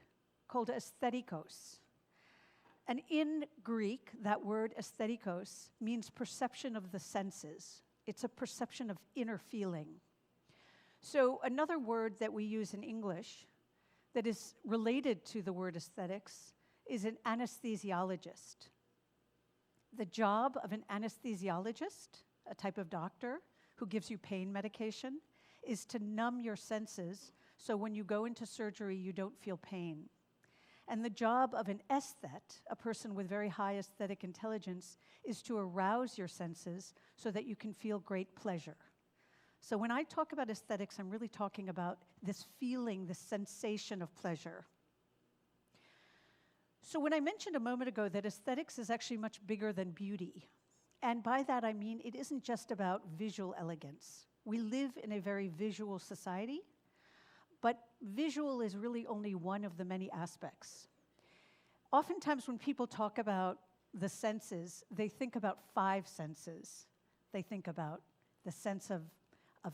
called aesthetikos. And in Greek, that word aesthetikos means perception of the senses. It's a perception of inner feeling. So another word that we use in English that is related to the word aesthetics is an anesthesiologist. The job of an anesthesiologist, a type of doctor who gives you pain medication, is to numb your senses so when you go into surgery, you don't feel pain. And the job of an aesthete, a person with very high aesthetic intelligence, is to arouse your senses so that you can feel great pleasure. So when I talk about aesthetics, I'm really talking about this feeling, this sensation of pleasure. So when I mentioned a moment ago that aesthetics is actually much bigger than beauty, and by that I mean it isn't just about visual elegance. We live in a very visual society, but visual is really only one of the many aspects. Oftentimes when people talk about the senses, they think about 5 senses. They think about the sense of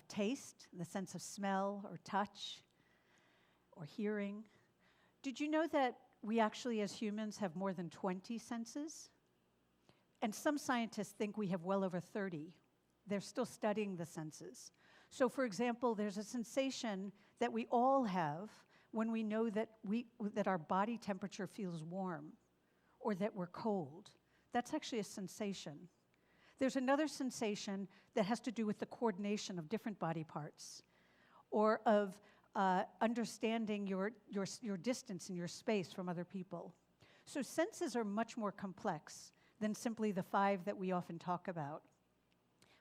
taste, the sense of smell or touch or hearing. Did you know that we actually as humans have more than 20 senses? And some scientists think we have well over 30. They're still studying the senses. So for example, there's a sensation that we all have when we know that our body temperature feels warm or that we're cold. That's actually a sensation. There's another sensation that has to do with the coordination of different body parts or of understanding your distance and your space from other people. So senses are much more complex than simply the 5 that we often talk about.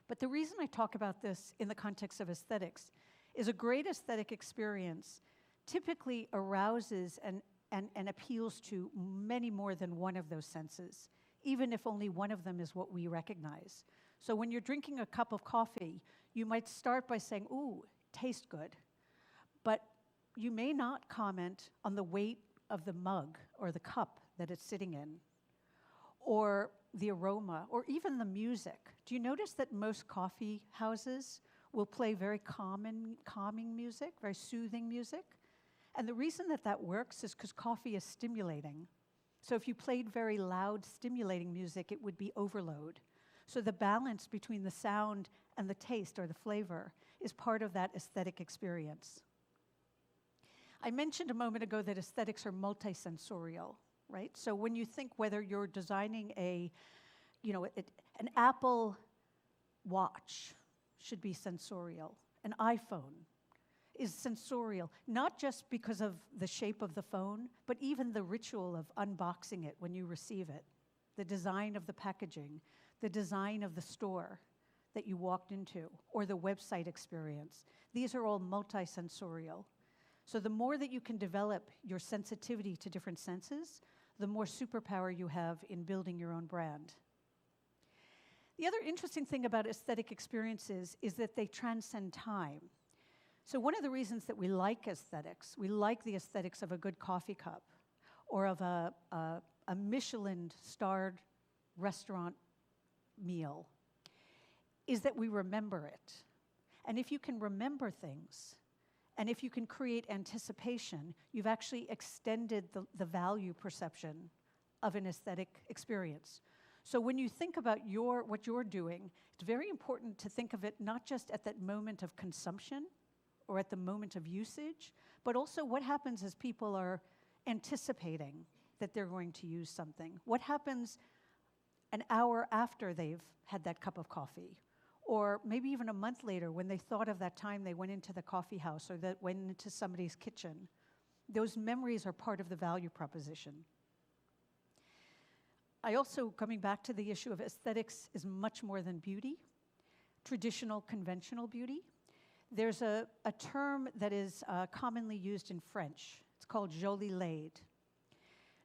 But the reason I talk about this in the context of aesthetics is a great aesthetic experience typically arouses and appeals to many more than one of those senses, even if only one of them is what we recognize. So when you're drinking a cup of coffee, you might start by saying, ooh, tastes good. But you may not comment on the weight of the mug or the cup that it's sitting in, or the aroma, or even the music. Do you notice that most coffee houses will play very calming music, very soothing music? And the reason that that works is because coffee is stimulating. So if you played very loud, stimulating music, it would be overload. So the balance between the sound and the taste or the flavor is part of that aesthetic experience. I mentioned a moment ago that aesthetics are multisensorial, right? So when you think whether you're designing an Apple Watch should be sensorial, an iPhone is sensorial, not just because of the shape of the phone, but even the ritual of unboxing it when you receive it, the design of the packaging, the design of the store that you walked into, or the website experience. These are all multisensorial. So the more that you can develop your sensitivity to different senses, the more superpower you have in building your own brand. The other interesting thing about aesthetic experiences is that they transcend time. So one of the reasons that we like aesthetics, we like the aesthetics of a good coffee cup or of a Michelin-starred restaurant meal, is that we remember it. And if you can remember things, and if you can create anticipation, you've actually extended the value perception of an aesthetic experience. So when you think about what you're doing, it's very important to think of it not just at that moment of consumption or at the moment of usage, but also what happens as people are anticipating that they're going to use something. What happens an hour after they've had that cup of coffee? Or maybe even a month later when they thought of that time they went into the coffee house or that went into somebody's kitchen. Those memories are part of the value proposition. I also, coming back to the issue of aesthetics, is much more than beauty, traditional, conventional beauty. There's a term that is commonly used in French. It's called joli laide.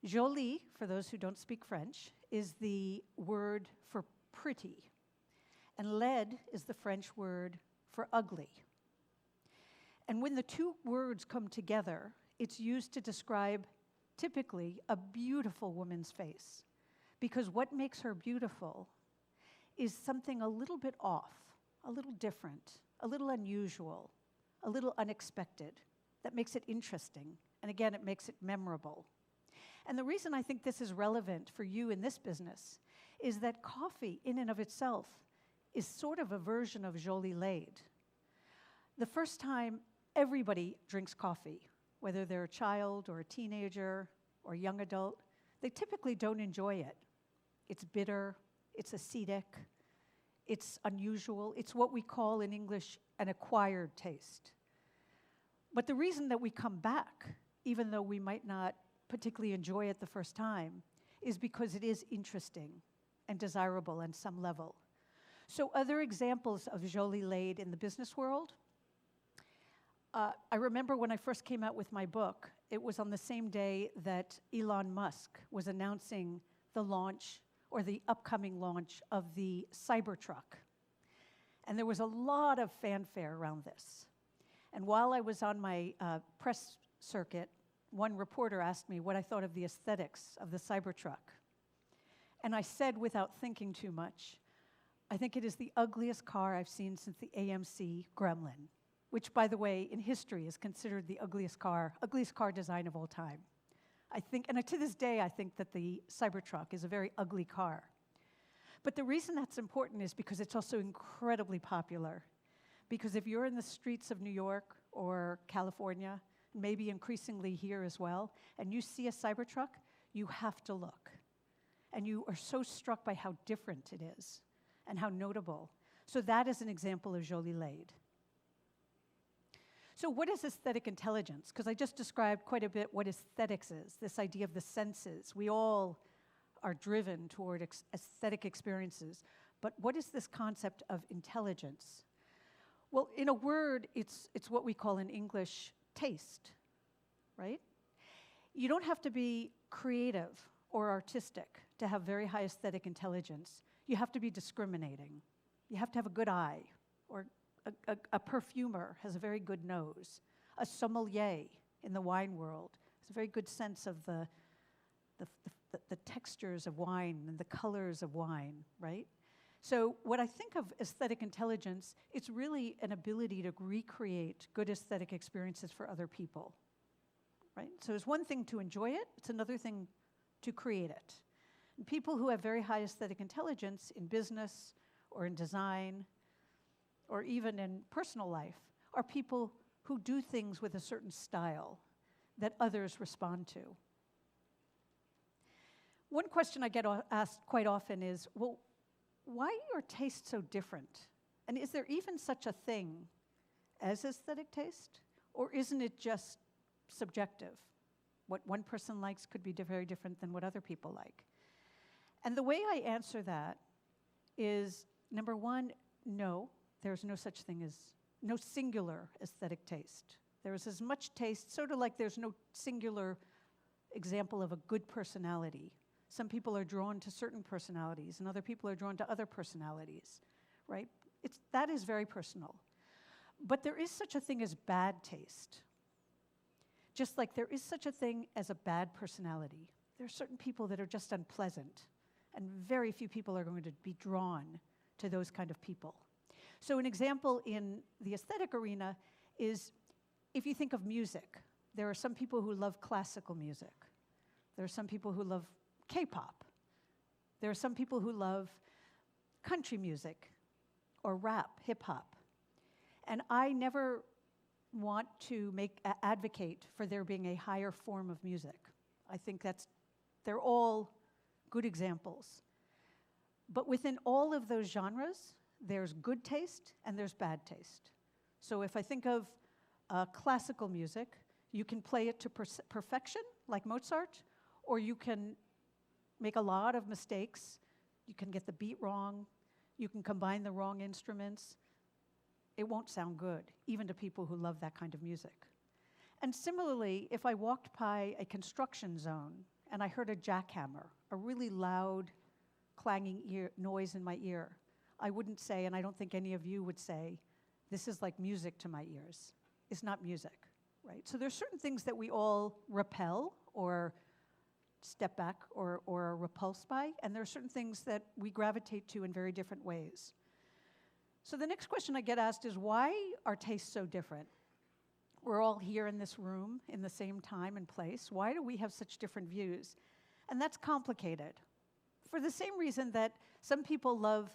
Jolie, for those who don't speak French, is the word for pretty. And laid is the French word for ugly. And when the two words come together, it's used to describe typically a beautiful woman's face. Because what makes her beautiful is something a little bit off, a little different, a little unusual, a little unexpected, that makes it interesting. And again, it makes it memorable. And the reason I think this is relevant for you in this business is that coffee in and of itself is sort of a version of joli laid. The first time everybody drinks coffee, whether they're a child or a teenager or a young adult, they typically don't enjoy it. It's bitter, it's acidic, it's unusual, it's what we call in English an acquired taste. But the reason that we come back, even though we might not particularly enjoy it the first time, is because it is interesting and desirable on some level. So other examples of joli laid in the business world, I remember when I first came out with my book, it was on the same day that Elon Musk was announcing the launch or the upcoming launch of the Cybertruck. And there was a lot of fanfare around this. And while I was on my press circuit, one reporter asked me what I thought of the aesthetics of the Cybertruck. And I said, without thinking too much, I think it is the ugliest car I've seen since the AMC Gremlin, which, by the way, in history is considered the ugliest car design of all time. I think, and to this day, I think that the Cybertruck is a very ugly car. But the reason that's important is because it's also incredibly popular. Because if you're in the streets of New York or California, maybe increasingly here as well, and you see a Cybertruck, you have to look. And you are so struck by how different it is and how notable. So that is an example of joli laid. So what is aesthetic intelligence? Because I just described quite a bit what aesthetics is, this idea of the senses. We all are driven toward aesthetic experiences. But what is this concept of intelligence? Well, in a word, it's what we call in English taste, right? You don't have to be creative or artistic to have very high aesthetic intelligence. You have to be discriminating. You have to have a good eye, or a perfumer has a very good nose. A sommelier in the wine world has a very good sense of the textures of wine and the colors of wine, right? So what I think of aesthetic intelligence, it's really an ability to recreate good aesthetic experiences for other people, right? So it's one thing to enjoy it, it's another thing to create it. And people who have very high aesthetic intelligence in business or in design or even in personal life are people who do things with a certain style that others respond to. One question I get asked quite often is, well, why are your tastes so different? And is there even such a thing as aesthetic taste? Or isn't it just subjective? What one person likes could be very different than what other people like. And the way I answer that is, number one, no, there's no such thing as, no singular aesthetic taste. There is as much taste, sort of like there's no singular example of a good personality. Some people are drawn to certain personalities, and other people are drawn to other personalities, right? That is very personal. But there is such a thing as bad taste. Just like there is such a thing as a bad personality. There are certain people that are just unpleasant, and very few people are going to be drawn to those kind of people. So an example in the aesthetic arena is, if you think of music, there are some people who love classical music. There are some people who love K-pop. There are some people who love country music or rap, hip-hop. And I never want to advocate for there being a higher form of music. I think they're all good examples. But within all of those genres, there's good taste and there's bad taste. So if I think of classical music, you can play it to perfection, like Mozart, or you can make a lot of mistakes. You can get the beat wrong. You can combine the wrong instruments. It won't sound good, even to people who love that kind of music. And similarly, if I walked by a construction zone and I heard a jackhammer, a really loud, clanging noise in my ear, I wouldn't say, and I don't think any of you would say, this is like music to my ears. It's not music, right? So there's certain things that we all repel or step back or are repulsed by, and there are certain things that we gravitate to in very different ways. So the next question I get asked is, why are tastes so different? We're all here in this room in the same time and place. Why do we have such different views? And that's complicated. For the same reason that some people love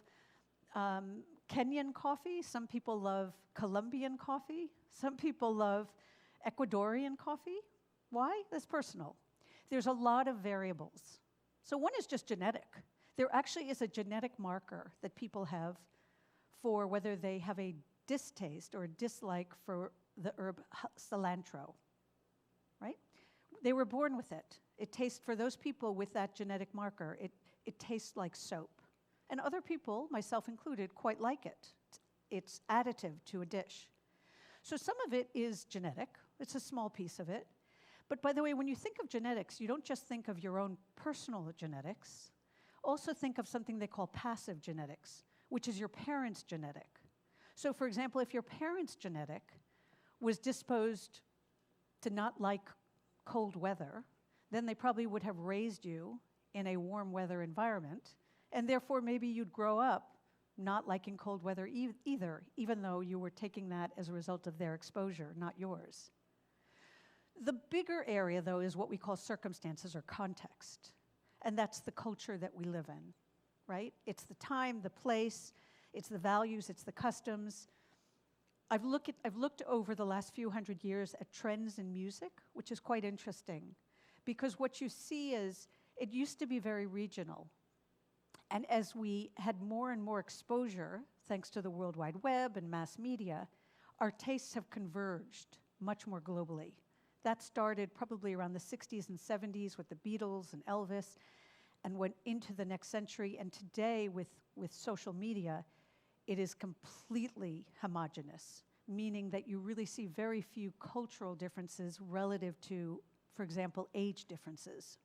Kenyan coffee, some people love Colombian coffee, some people love Ecuadorian coffee. Why? That's personal. There's a lot of variables. So one is just genetic. There actually is a genetic marker that people have for whether they have a distaste or a dislike for the herb cilantro, right? They were born with it. It tastes, for those people with that genetic marker, it tastes like soap. And other people, myself included, quite like it. It's additive to a dish. So some of it is genetic. It's a small piece of it. But by the way, when you think of genetics, you don't just think of your own personal genetics. Also think of something they call passive genetics, which is your parents' genetic. So for example, if your parents' genetic was disposed to not like cold weather, then they probably would have raised you in a warm weather environment, and therefore maybe you'd grow up not liking cold weather either, even though you were taking that as a result of their exposure, not yours. The bigger area, though, is what we call circumstances or context, and that's the culture that we live in, right? It's the time, the place, it's the values, it's the customs. I've looked over the last few hundred years at trends in music, which is quite interesting, because what you see is it used to be very regional. And as we had more and more exposure, thanks to the World Wide Web and mass media, our tastes have converged much more globally. That started probably around the 60s and 70s with the Beatles and Elvis, and went into the next century. And today, with social media, it is completely homogenous, meaning that you really see very few cultural differences relative to, for example, age differences.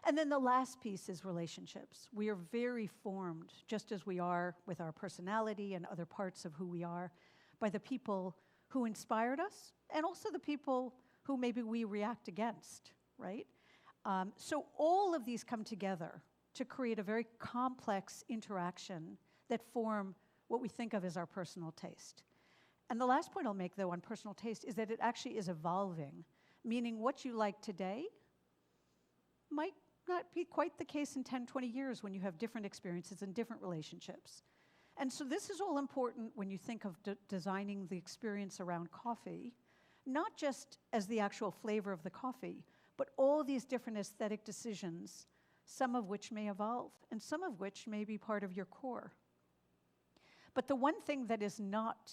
And then the last piece is relationships. We are very formed, just as we are with our personality and other parts of who we are, by the people who inspired us, and also the people who maybe we react against, right? So all of these come together to create a very complex interaction that form what we think of as our personal taste. And the last point I'll make, though, on personal taste is that it actually is evolving, meaning what you like today might not be quite the case in 10, 20 years when you have different experiences and different relationships. And so this is all important when you think of designing the experience around coffee, not just as the actual flavor of the coffee, but all these different aesthetic decisions, some of which may evolve, and some of which may be part of your core. But the one thing that is not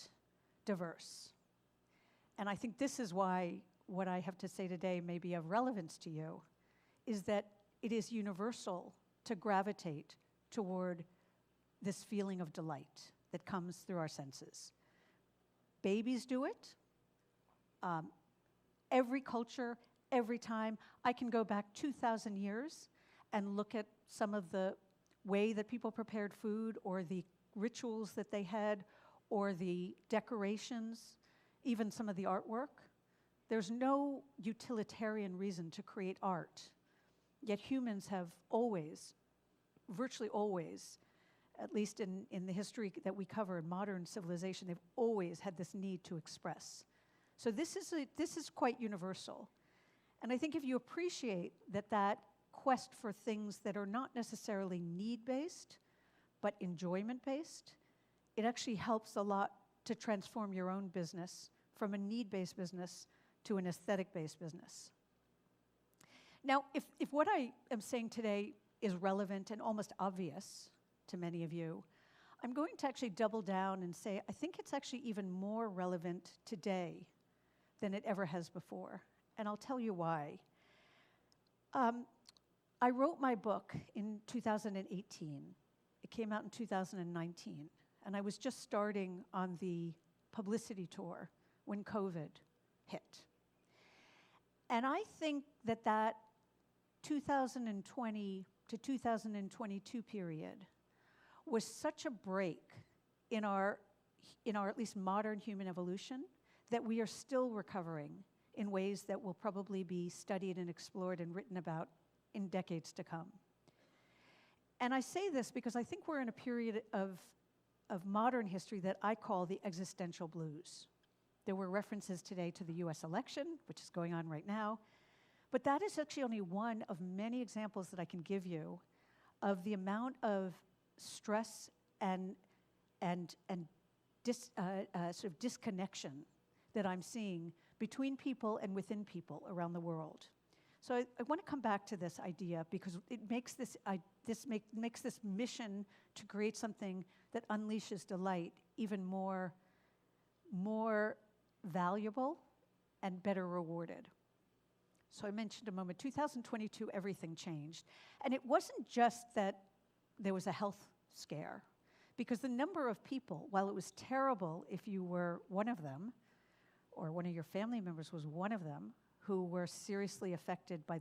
diverse, and I think this is why what I have to say today may be of relevance to you, is that it is universal to gravitate toward this feeling of delight that comes through our senses. Babies do it. Every culture, every time. I can go back 2,000 years and look at some of the way that people prepared food, or the rituals that they had, or the decorations, even some of the artwork. There's no utilitarian reason to create art. Yet humans have always, virtually always, at least in the history that we cover in modern civilization, they've always had this need to express. So this is quite universal. And I think if you appreciate that quest for things that are not necessarily need-based, but enjoyment-based, it actually helps a lot to transform your own business from a need-based business to an aesthetic-based business. Now, if what I am saying today is relevant and almost obvious to many of you, I'm going to actually double down and say I think it's actually even more relevant today than it ever has before. And I'll tell you why. I wrote my book in 2018. It came out in 2019. And I was just starting on the publicity tour when COVID hit. And I think that 2020 to 2022 period was such a break in our at least modern human evolution that we are still recovering in ways that will probably be studied and explored and written about in decades to come. And I say this because I think we're in a period of modern history that I call the existential blues. There were references today to the US election, which is going on right now, but that is actually only one of many examples that I can give you of the amount of stress and sort of disconnection that I'm seeing between people and within people around the world. So I want to come back to this idea because it makes makes this mission to create something that unleashes delight even more valuable and better rewarded. So I mentioned a moment, 2022, everything changed. And it wasn't just that there was a health scare, because the number of people, while it was terrible if you were one of them, or one of your family members was one of them, who were seriously affected by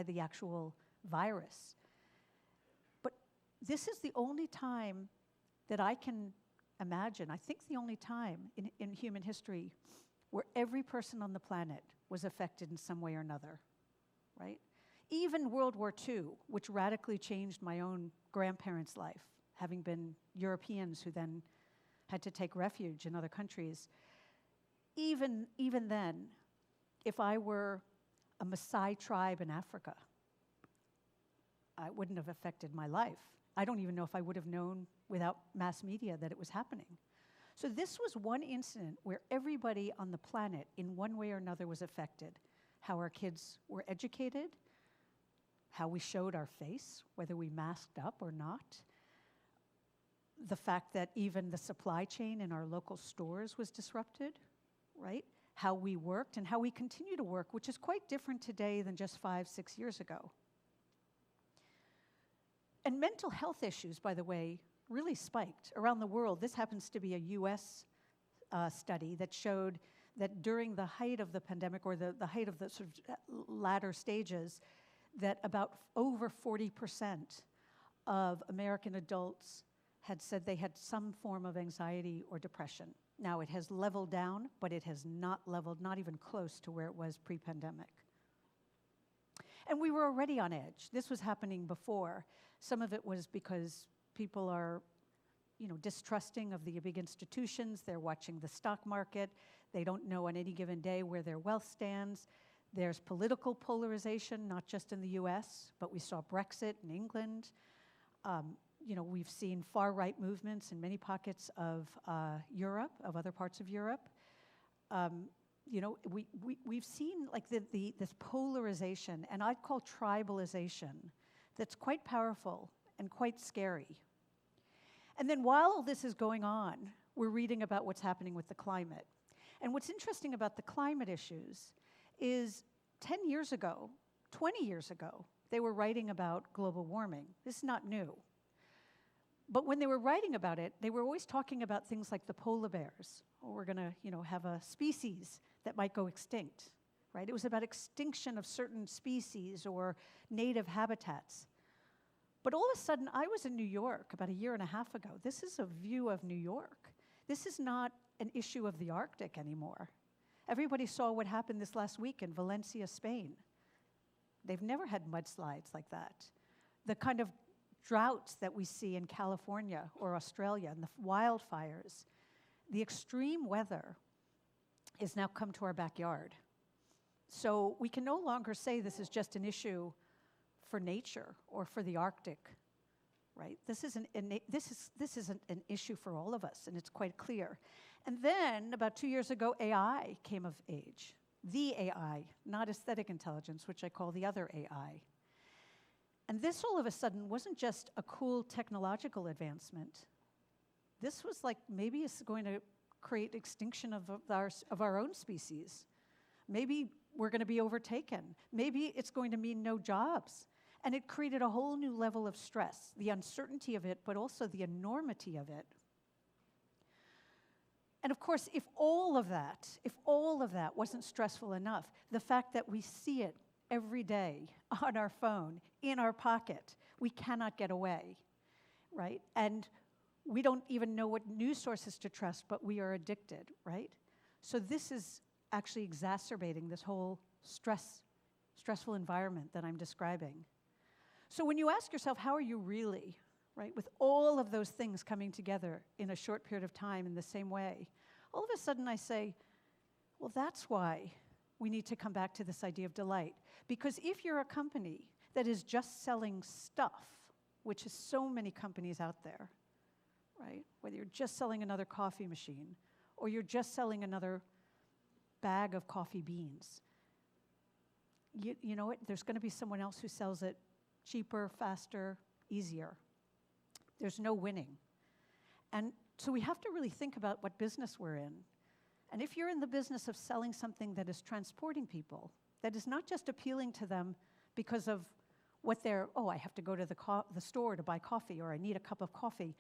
the actual virus. But this is the only time that I can imagine, I think the only time in human history where every person on the planet was affected in some way or another, right? Even World War II, which radically changed my own grandparents' life, having been Europeans who then had to take refuge in other countries. Even then, if I were a Maasai tribe in Africa, it wouldn't have affected my life. I don't even know if I would have known without mass media that it was happening. So this was one incident where everybody on the planet, in one way or another, was affected. How our kids were educated, how we showed our face, whether we masked up or not. The fact that even the supply chain in our local stores was disrupted, right? How we worked and how we continue to work, which is quite different today than just 5-6 years ago. And mental health issues, by the way, really spiked around the world. This happens to be a US study that showed that during the height of the pandemic, or the height of the sort of latter stages, that about over 40% of American adults had said they had some form of anxiety or depression. Now, it has leveled down, but it has not leveled, not even close to where it was pre-pandemic. And we were already on edge. This was happening before. Some of it was because people are, distrusting of the big institutions. They're watching the stock market. They don't know on any given day where their wealth stands. There's political polarization, not just in the US, but we saw Brexit in England. We've seen far-right movements in many pockets of Europe, of other parts of Europe. We've seen like this polarization, and I'd call tribalization, that's quite powerful and quite scary. And then while all this is going on, we're reading about what's happening with the climate. And what's interesting about the climate issues is 10 years ago, 20 years ago, they were writing about global warming. This is not new. But when they were writing about it, they were always talking about things like the polar bears, or we're going to, have a species that might go extinct, right? It was about extinction of certain species or native habitats. But all of a sudden, I was in New York about a year and a half ago. This is a view of New York. This is not an issue of the Arctic anymore. Everybody saw what happened this last week in Valencia, Spain. They've never had mudslides like that. The kind of droughts that we see in California or Australia and the wildfires, the extreme weather has now come to our backyard. So we can no longer say this is just an issue for nature or for the Arctic, right? This is an issue for all of us, and it's quite clear. And then about 2 years ago, AI came of age. The AI, not aesthetic intelligence, which I call the other AI. And this all of a sudden wasn't just a cool technological advancement. This was like, maybe it's going to create extinction of our own species. Maybe we're going to be overtaken. Maybe it's going to mean no jobs. And it created a whole new level of stress, the uncertainty of it, but also the enormity of it. And of course, if all of that wasn't stressful enough, the fact that we see it every day on our phone, in our pocket, we cannot get away. right? And we don't even know what news sources to trust, but we are addicted, right? So this is actually exacerbating this whole stressful environment that I'm describing. So when you ask yourself, how are you really, right, with all of those things coming together in a short period of time in the same way, all of a sudden I say, well, that's why we need to come back to this idea of delight. Because if you're a company that is just selling stuff, which is so many companies out there, right? Whether you're just selling another coffee machine or you're just selling another bag of coffee beans, you know what? There's going to be someone else who sells it cheaper, faster, easier. There's no winning. And so we have to really think about what business we're in. And if you're in the business of selling something that is transporting people, that is not just appealing to them because of what they're, oh, I have to go to the store to buy coffee, or I need a cup of coffee,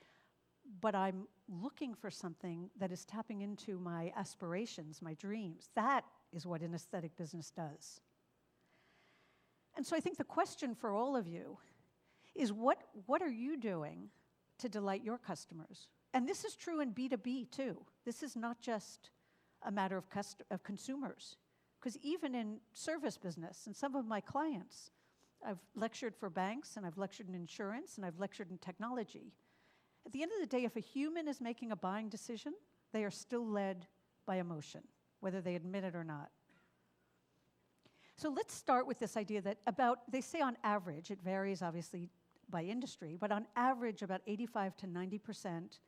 but I'm looking for something that is tapping into my aspirations, my dreams. That is what an aesthetic business does. And so I think the question for all of you is what are you doing to delight your customers? And this is true in B2B too. This is not just a matter of consumers. Because even in service business, and some of my clients, I've lectured for banks, and I've lectured in insurance, and I've lectured in technology. At the end of the day, if a human is making a buying decision, they are still led by emotion, whether they admit it or not. So let's start with this idea that they say on average, it varies obviously by industry, but on average about 85 to 90%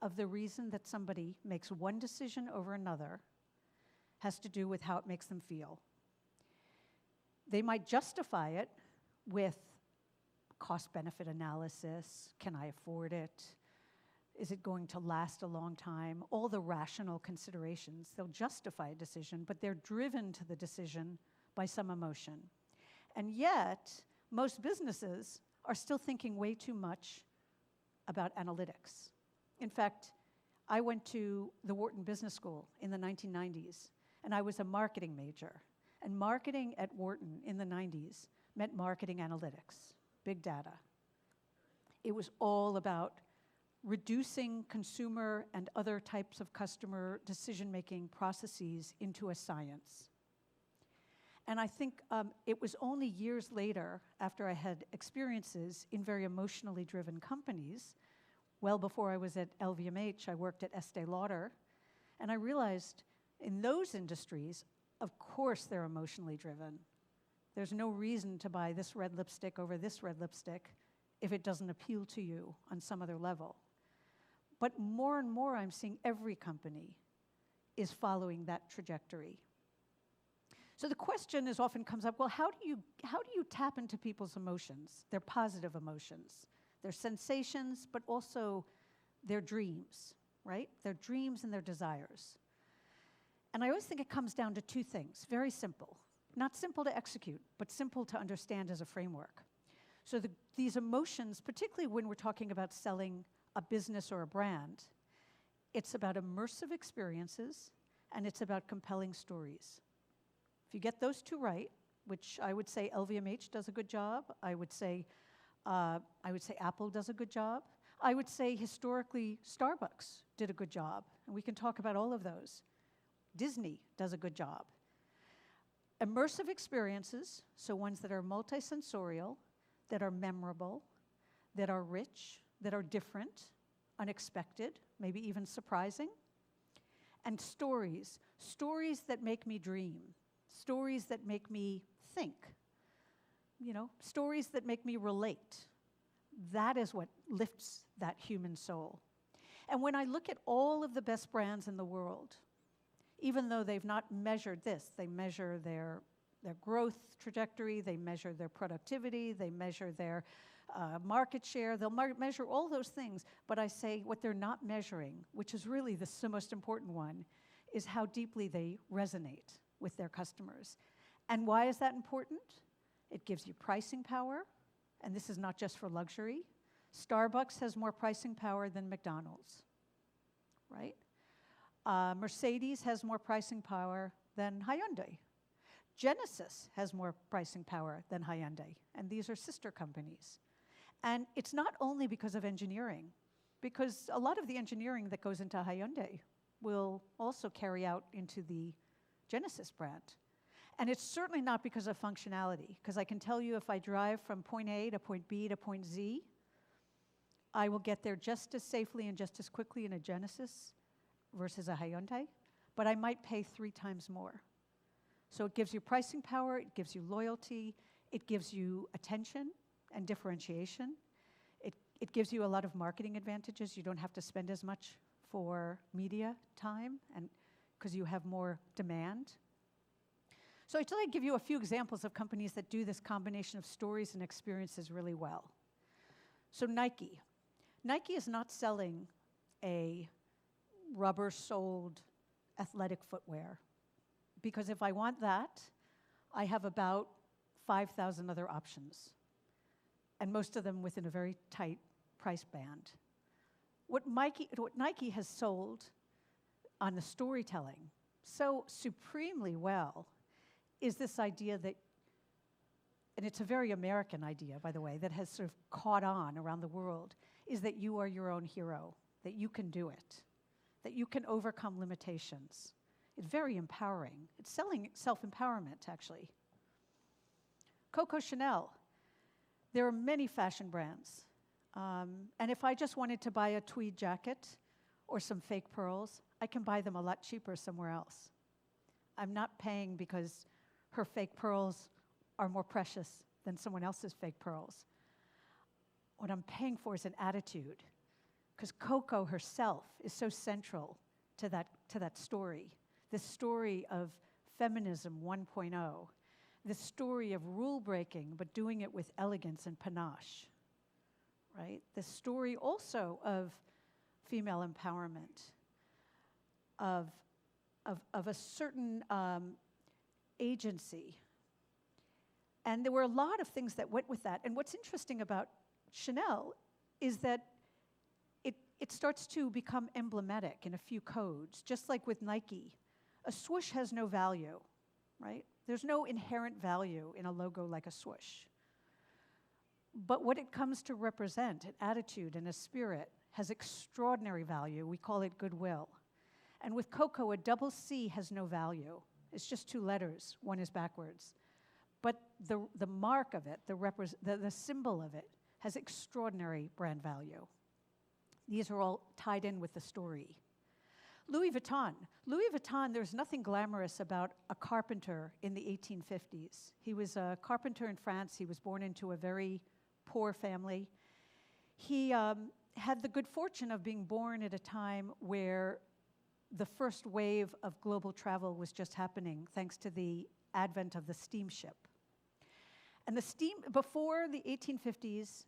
of the reason that somebody makes one decision over another has to do with how it makes them feel. They might justify it with cost-benefit analysis. Can I afford it? Is it going to last a long time? All the rational considerations. They'll justify a decision, but they're driven to the decision by some emotion. And yet, most businesses are still thinking way too much about analytics. In fact, I went to the Wharton Business School in the 1990s, and I was a marketing major. And marketing at Wharton in the 90s meant marketing analytics, big data. It was all about reducing consumer and other types of customer decision-making processes into a science. And I think it was only years later, after I had experiences in very emotionally driven companies, well before I was at LVMH, I worked at Estee Lauder, and I realized in those industries, of course they're emotionally driven. There's no reason to buy this red lipstick over this red lipstick if it doesn't appeal to you on some other level. But more and more I'm seeing every company is following that trajectory. So the question is often comes up, well, how do you tap into people's emotions, their positive emotions, their sensations, but also their dreams, right? Their dreams and their desires. And I always think it comes down to two things, very simple. Not simple to execute, but simple to understand as a framework. So these emotions, particularly when we're talking about selling a business or a brand, it's about immersive experiences and it's about compelling stories. If you get those two right, which I would say LVMH does a good job, I would say Apple does a good job, I would say historically Starbucks did a good job, and we can talk about all of those. Disney does a good job. Immersive experiences, so ones that are multisensorial, that are memorable, that are rich, that are different, unexpected, maybe even surprising. And stories that make me dream, stories that make me think, stories that make me relate. That is what lifts that human soul. And when I look at all of the best brands in the world, even though they've not measured this, they measure their growth trajectory, they measure their productivity, they measure their market share, they'll measure all those things, but I say what they're not measuring, which is really the most important one, is how deeply they resonate with their customers. And why is that important? It gives you pricing power, and this is not just for luxury. Starbucks has more pricing power than McDonald's, right? Mercedes has more pricing power than Hyundai. Genesis has more pricing power than Hyundai, and these are sister companies. And it's not only because of engineering, because a lot of the engineering that goes into Hyundai will also carry out into the Genesis brand. And it's certainly not because of functionality, because I can tell you if I drive from point A to point B to point Z, I will get there just as safely and just as quickly in a Genesis versus a Hyundai, but I might pay 3 times more. So it gives you pricing power, it gives you loyalty, it gives you attention and differentiation. It gives you a lot of marketing advantages. You don't have to spend as much for media time and because you have more demand. So I thought I'd give you a few examples of companies that do this combination of stories and experiences really well. So Nike. Nike is not selling a rubber-soled athletic footwear because if I want that, I have about 5,000 other options, and most of them within a very tight price band. What Nike has sold on the storytelling so supremely well is this idea that, and it's a very American idea, by the way, that has sort of caught on around the world, is that you are your own hero, that you can do it, that you can overcome limitations. It's very empowering. It's selling self-empowerment, actually. Coco Chanel. There are many fashion brands. And if I just wanted to buy a tweed jacket or some fake pearls, I can buy them a lot cheaper somewhere else. I'm not paying because her fake pearls are more precious than someone else's fake pearls. What I'm paying for is an attitude, because Coco herself is so central to that story, this story of feminism 1.0, this story of rule breaking, but doing it with elegance and panache, right? The story also of female empowerment, of a certain agency. And there were a lot of things that went with that. And what's interesting about Chanel is that it starts to become emblematic in a few codes, just like with Nike. A swoosh has no value, right? There's no inherent value in a logo like a swoosh. But what it comes to represent, an attitude and a spirit, has extraordinary value. We call it goodwill. And with Coco, a double C has no value. It's just 2 letters. One is backwards. But the mark of it, the symbol of it, has extraordinary brand value. These are all tied in with the story. Louis Vuitton. Louis Vuitton, there's nothing glamorous about a carpenter in the 1850s. He was a carpenter in France. He was born into a very poor family. He had the good fortune of being born at a time where the first wave of global travel was just happening, thanks to the advent of the steamship. And before the 1850s,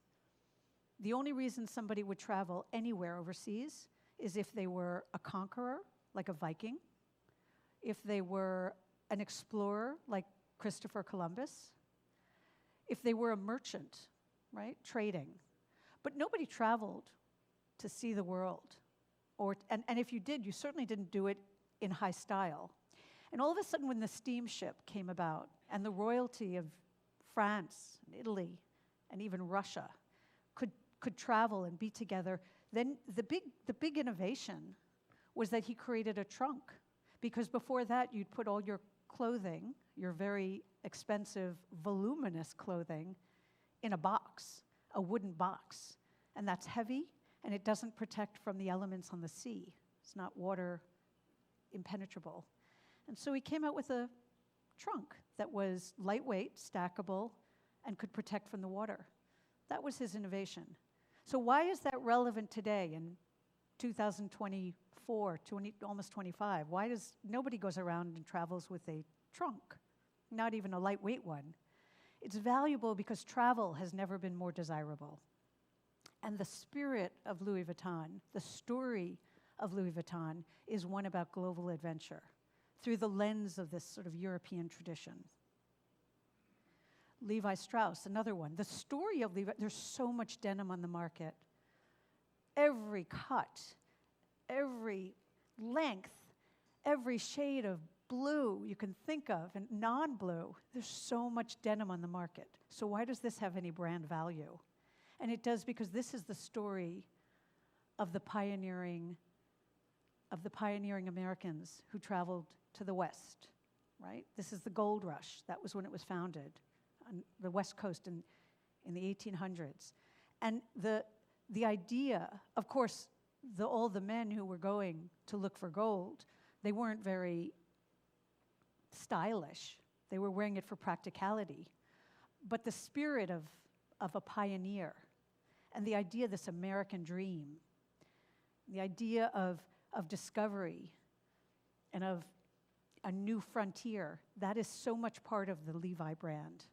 the only reason somebody would travel anywhere overseas is if they were a conqueror, like a Viking, if they were an explorer, like Christopher Columbus, if they were a merchant, right, trading. But nobody traveled to see the world. And if you did, you certainly didn't do it in high style. And all of a sudden, when the steamship came about, and the royalty of France, and Italy, and even Russia could travel and be together, then the big innovation was that he created a trunk. Because before that, you'd put all your clothing, your very expensive, voluminous clothing, in a box, a wooden box. And that's heavy, and it doesn't protect from the elements on the sea. It's not water impenetrable. And so he came out with a trunk that was lightweight, stackable, and could protect from the water. That was his innovation. So why is that relevant today in 2024, almost 25? Why does nobody goes around and travels with a trunk, not even a lightweight one? It's valuable because travel has never been more desirable. And the spirit of Louis Vuitton, the story of Louis Vuitton, is one about global adventure through the lens of this sort of European tradition. Levi Strauss, another one. The story of Levi, there's so much denim on the market. Every cut, every length, every shade of blue you can think of, and non-blue, there's so much denim on the market. So why does this have any brand value? And it does because this is the story of the pioneering Americans who traveled to the West, right? This is the gold rush. That was when it was founded on the West Coast in the 1800s. And the idea, of course, all the men who were going to look for gold, they weren't very stylish. They were wearing it for practicality. But the spirit of a pioneer and the idea of this American dream, the idea of discovery and of a new frontier, that is so much part of the Levi brand.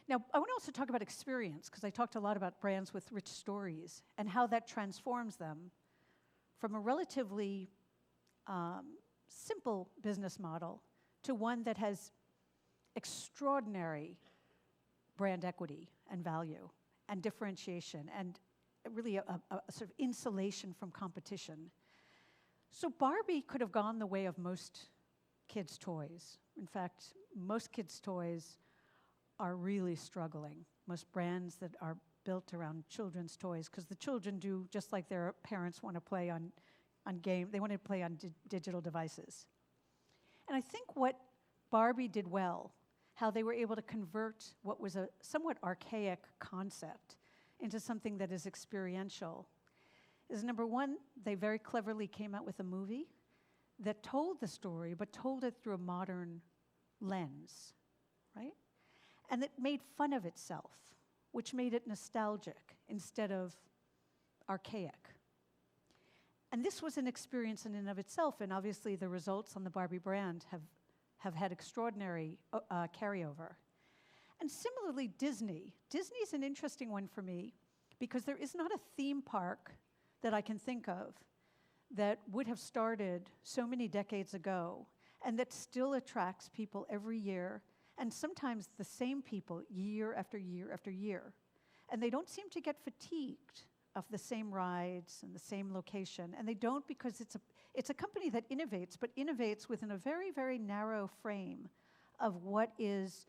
Now, I want to also talk about experience, because I talked a lot about brands with rich stories and how that transforms them from a relatively simple business model to one that has extraordinary brand equity and value and differentiation and really a sort of insulation from competition. So Barbie could have gone the way of most kids' toys. In fact, most kids' toys are really struggling. Most brands that are built around children's toys, because the children do just like their parents want to play on game. They want to play on digital devices. And I think what Barbie did well, how they were able to convert what was a somewhat archaic concept into something that is experiential, is number one, they very cleverly came out with a movie that told the story, but told it through a modern lens, right? And it made fun of itself, which made it nostalgic instead of archaic. And this was an experience in and of itself, and obviously the results on the Barbie brand have had extraordinary carryover. And similarly, Disney. Disney's an interesting one for me because there is not a theme park that I can think of that would have started so many decades ago and that still attracts people every year, and sometimes the same people year after year after year. And they don't seem to get fatigued of the same rides and the same location. And they don't, because it's a company that innovates, but innovates within a very, very narrow frame of what is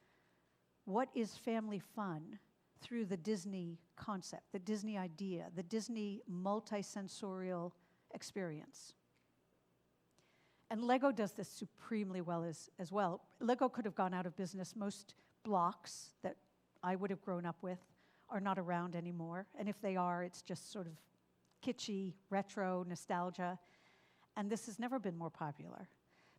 family fun through the Disney concept, the Disney idea, the Disney multisensorial experience. And Lego does this supremely well as well. Lego could have gone out of business. Most blocks that I would have grown up with are not around anymore. And if they are, it's just sort of kitschy, retro, nostalgia. And this has never been more popular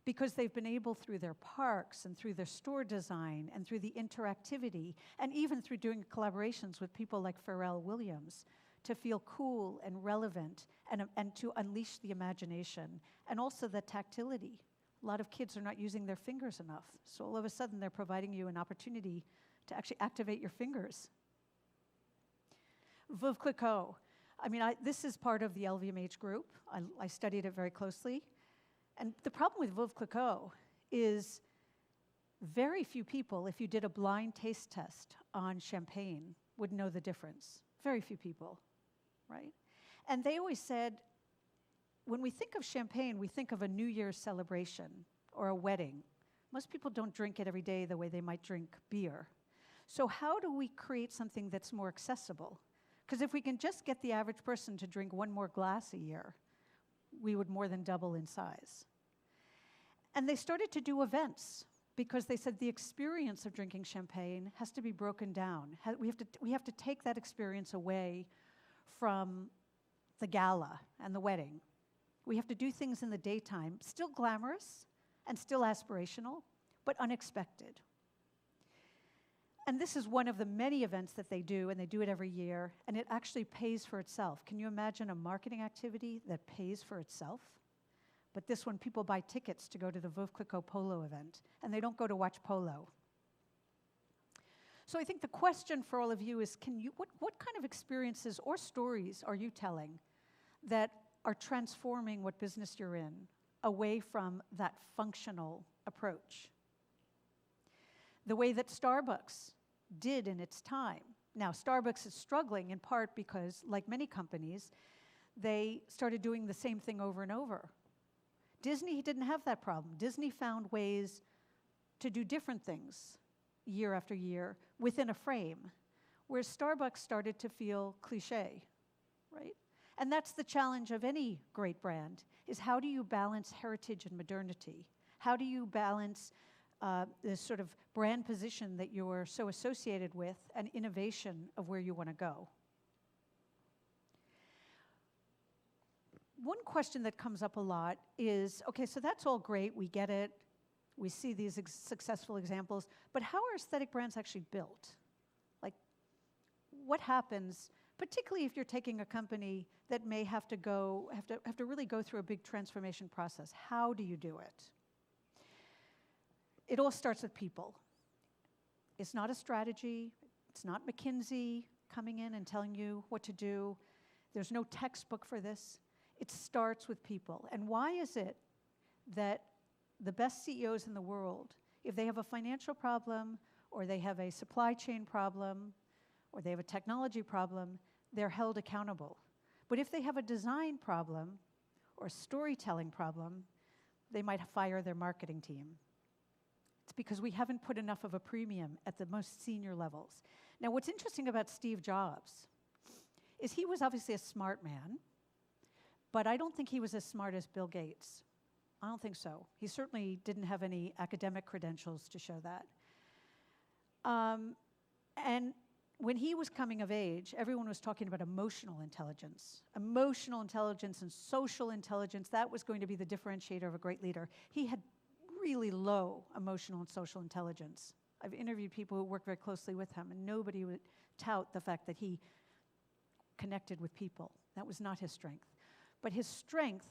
because they've been able, through their parks and through their store design and through the interactivity, and even through doing collaborations with people like Pharrell Williams, to feel cool and relevant and to unleash the imagination and also the tactility. A lot of kids are not using their fingers enough. So all of a sudden, they're providing you an opportunity to actually activate your fingers. Veuve Clicquot. I mean, this is part of the LVMH group. I studied it very closely. And the problem with Veuve Clicquot is very few people, if you did a blind taste test on champagne, would know the difference. Very few people, right? And they always said, when we think of champagne, we think of a New Year's celebration or a wedding. Most people don't drink it every day the way they might drink beer. So how do we create something that's more accessible? Because if we can just get the average person to drink one more glass a year, we would more than double in size. And they started to do events because they said the experience of drinking champagne has to be broken down. We have to take that experience away from the gala and the wedding. We have to do things in the daytime, still glamorous and still aspirational, but unexpected. And this is one of the many events that they do, and they do it every year, and it actually pays for itself. Can you imagine a marketing activity that pays for itself? But this one, people buy tickets to go to the Veuve Clicquot polo event, and they don't go to watch polo. So I think the question for all of you is, what kind of experiences or stories are you telling that are transforming what business you're in away from that functional approach? The way that Starbucks did in its time. Now, Starbucks is struggling in part because, like many companies, they started doing the same thing over and over. Disney didn't have that problem. Disney found ways to do different things year after year within a frame, where Starbucks started to feel cliche, right? And that's the challenge of any great brand, is how do you balance heritage and modernity? How do you balance this sort of brand position that you're so associated with and innovation of where you want to go? One question that comes up a lot is, okay, so that's all great, we get it, we see these successful examples, but how are aesthetic brands actually built? Like, what happens, particularly if you're taking a company that may have to really go through a big transformation process? How do you do it? It all starts with people. It's not a strategy. It's not McKinsey coming in and telling you what to do. There's no textbook for this. It starts with people. And why is it that the best CEOs in the world, if they have a financial problem, or they have a supply chain problem, or they have a technology problem, they're held accountable? But if they have a design problem or a storytelling problem, they might fire their marketing team. It's because we haven't put enough of a premium at the most senior levels. Now, what's interesting about Steve Jobs is he was obviously a smart man, but I don't think he was as smart as Bill Gates. I don't think so. He certainly didn't have any academic credentials to show that. And when he was coming of age, everyone was talking about emotional intelligence. Emotional intelligence and social intelligence, that was going to be the differentiator of a great leader. He had really low emotional and social intelligence. I've interviewed people who work very closely with him, and nobody would tout the fact that he connected with people. That was not his strength. But his strength,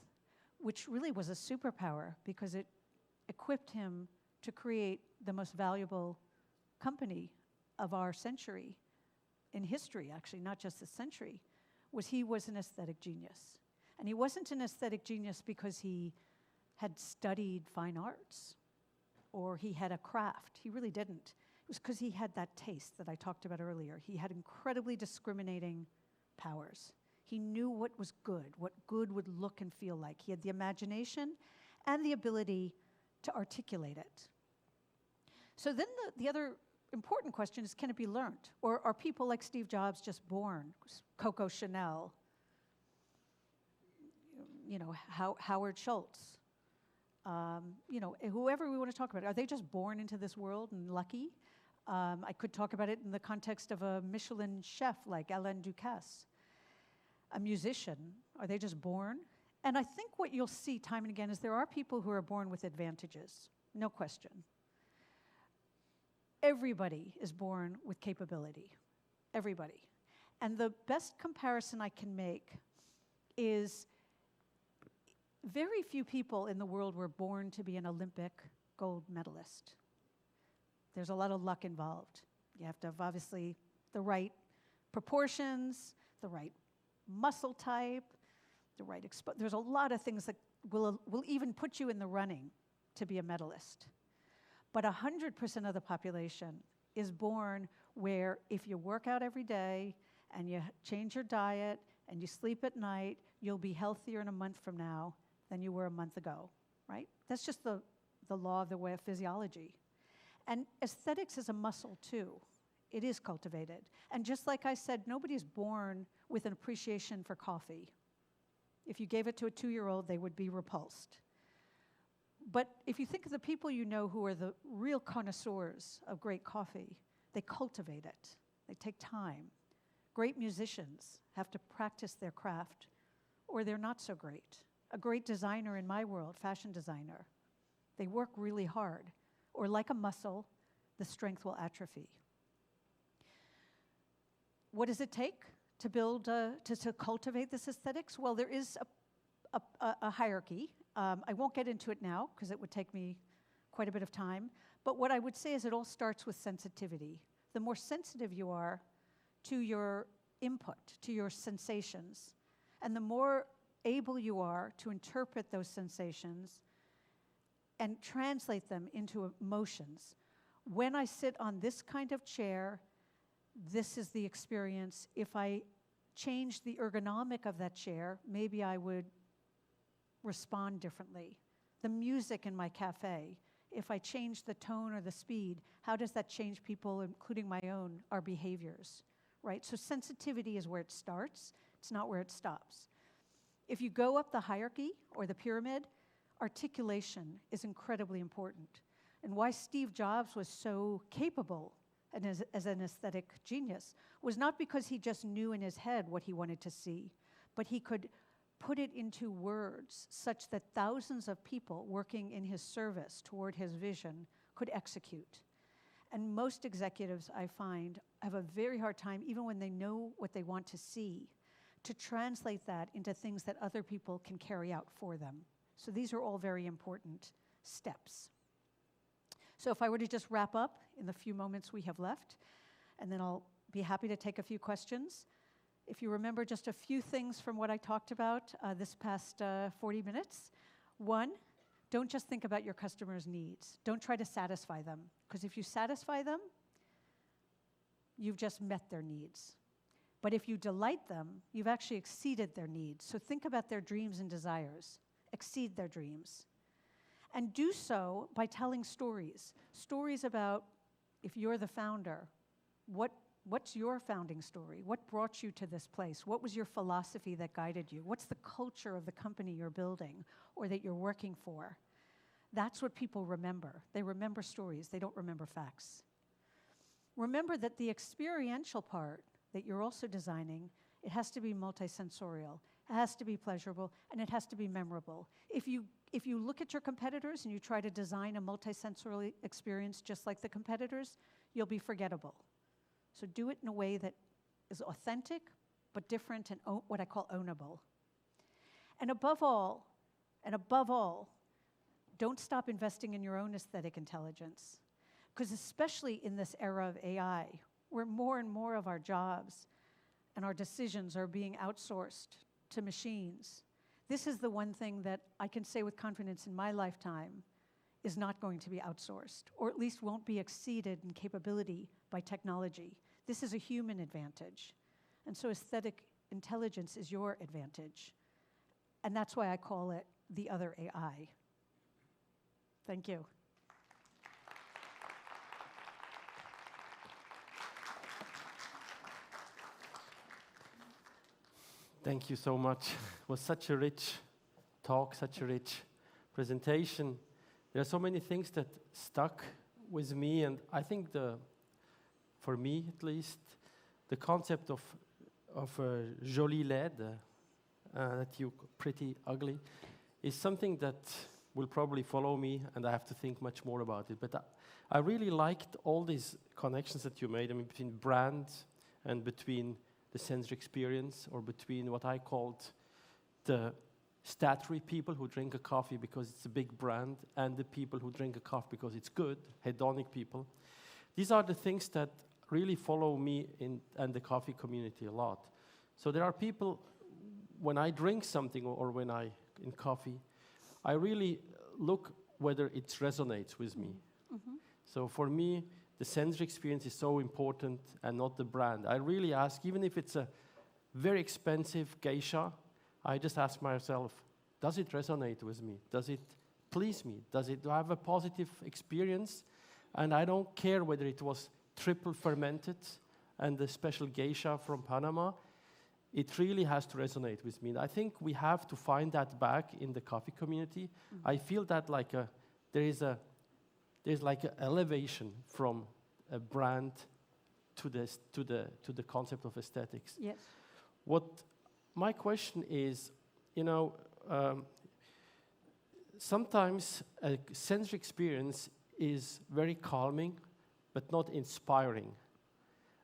which really was a superpower because it equipped him to create the most valuable company of our century, in history actually, not just this century, was he was an aesthetic genius. And he wasn't an aesthetic genius because he had studied fine arts or he had a craft. He really didn't. It was because he had that taste that I talked about earlier. He had incredibly discriminating powers. He knew what was good, what good would look and feel like. He had the imagination and the ability to articulate it. So then the other important question is, can it be learned? Or are people like Steve Jobs just born? Coco Chanel, Howard Schultz, whoever we want to talk about. Are they just born into this world and lucky? I could talk about it in the context of a Michelin chef like Alain Ducasse. A musician, are they just born? And I think what you'll see time and again is there are people who are born with advantages, no question. Everybody is born with capability, everybody. And the best comparison I can make is very few people in the world were born to be an Olympic gold medalist. There's a lot of luck involved. You have to have obviously the right proportions, the right muscle type, the right there's a lot of things that will even put you in the running to be a medalist. But 100% of the population is born where if you work out every day and you change your diet and you sleep at night, you'll be healthier in a month from now than you were a month ago, right? That's just the law of the way of physiology. And aesthetics is a muscle too. It is cultivated. And just like I said, nobody's born with an appreciation for coffee. If you gave it to a 2-year-old, they would be repulsed. But if you think of the people you know who are the real connoisseurs of great coffee, they cultivate it. They take time. Great musicians have to practice their craft, or they're not so great. A great designer in my world, fashion designer, they work really hard. Or like a muscle, the strength will atrophy. What does it take to build, to cultivate this aesthetics? Well, there is a hierarchy. I won't get into it now because it would take me quite a bit of time. But what I would say is it all starts with sensitivity. The more sensitive you are to your input, to your sensations, and the more able you are to interpret those sensations and translate them into emotions. When I sit on this kind of chair, this is the experience. If I change the ergonomic of that chair, maybe I would respond differently. The music in my cafe, if I change the tone or the speed, how does that change people, including my own, our behaviors, right? So sensitivity is where it starts. It's not where it stops. If you go up the hierarchy or the pyramid, articulation is incredibly important. And why Steve Jobs was so capable and as an aesthetic genius was not because he just knew in his head what he wanted to see, but he could put it into words such that thousands of people working in his service toward his vision could execute. And most executives, I find, have a very hard time, even when they know what they want to see, to translate that into things that other people can carry out for them. So these are all very important steps. So if I were to just wrap up in the few moments we have left, and then I'll be happy to take a few questions. If you remember just a few things from what I talked about this past 40 minutes. One, don't just think about your customers' needs. Don't try to satisfy them, because if you satisfy them, you've just met their needs. But if you delight them, you've actually exceeded their needs. So think about their dreams and desires. Exceed their dreams. And do so by telling stories. Stories about, if you're the founder, what's your founding story? What brought you to this place? What was your philosophy that guided you? What's the culture of the company you're building or that you're working for? That's what people remember. They remember stories. They don't remember facts. Remember that the experiential part that you're also designing, it has to be multisensorial. It has to be pleasurable, and it has to be memorable. If you look at your competitors and you try to design a multisensorial experience just like the competitors, you'll be forgettable. So do it in a way that is authentic, but different and what I call ownable. And above all, don't stop investing in your own aesthetic intelligence. Because especially in this era of AI, where more and more of our jobs and our decisions are being outsourced to machines, this is the one thing that I can say with confidence in my lifetime is not going to be outsourced, or at least won't be exceeded in capability by technology. This is a human advantage. And so aesthetic intelligence is your advantage. And that's why I call it the other AI. Thank you. Thank you so much. It was such a rich talk, such a rich presentation. There are so many things that stuck with me, and I think for me at least, the concept of jolie LED, that you pretty ugly, is something that will probably follow me, and I have to think much more about it. But I really liked all these connections that you made, between brand and between the sensory experience, or between what I called the statutory people who drink a coffee because it's a big brand, and the people who drink a coffee because it's good, hedonic people. These are the things that really follow me and the coffee community a lot. So there are people, when I drink something or when in coffee, I really look whether it resonates with me. Mm-hmm. So for me, the sensory experience is so important and not the brand. I really ask, even if it's a very expensive geisha, I just ask myself, does it resonate with me? Does it please me? Do I have a positive experience? And I don't care whether it was triple fermented and the special geisha from Panama. It really has to resonate with me. And I think we have to find that back in the coffee community. Mm-hmm. I feel that there's like an elevation from a brand to the concept of aesthetics. Yes. What my question is, sometimes a sensory experience is very calming, but not inspiring.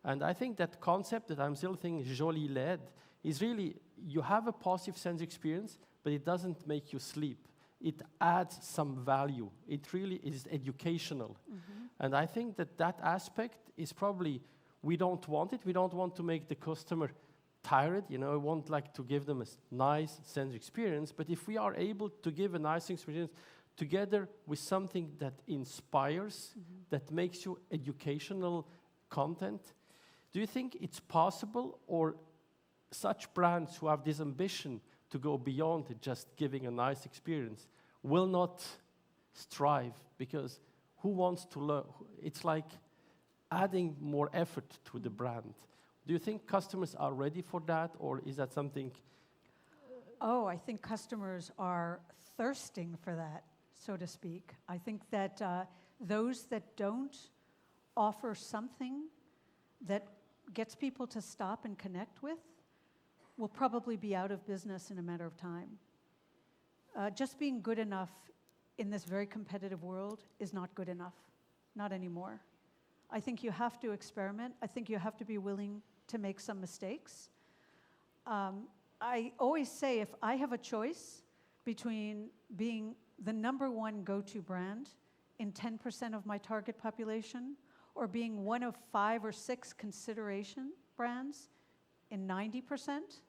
And I think that concept that I'm still thinking jolie LED is really, you have a positive sensory experience, but it doesn't make you sleep. It adds some value. It really is educational. Mm-hmm. And I think that aspect is probably, we don't want it. We don't want to make the customer tired. We want to give them a nice sensory experience. But if we are able to give a nice experience together with something that inspires, mm-hmm. that makes you educational content, do you think it's possible, or such brands who have this ambition to go beyond just giving a nice experience will not strive? Because who wants to learn? It's like adding more effort to the brand. Do you think customers are ready for that, or is that something? Oh, I think customers are thirsting for that, so to speak. I think that those that don't offer something that gets people to stop and connect with will probably be out of business in a matter of time. Just being good enough in this very competitive world is not good enough, not anymore. I think you have to experiment. I think you have to be willing to make some mistakes. I always say if I have a choice between being the #1 go-to brand in 10% of my target population or being one of 5 or 6 consideration brands in 90%,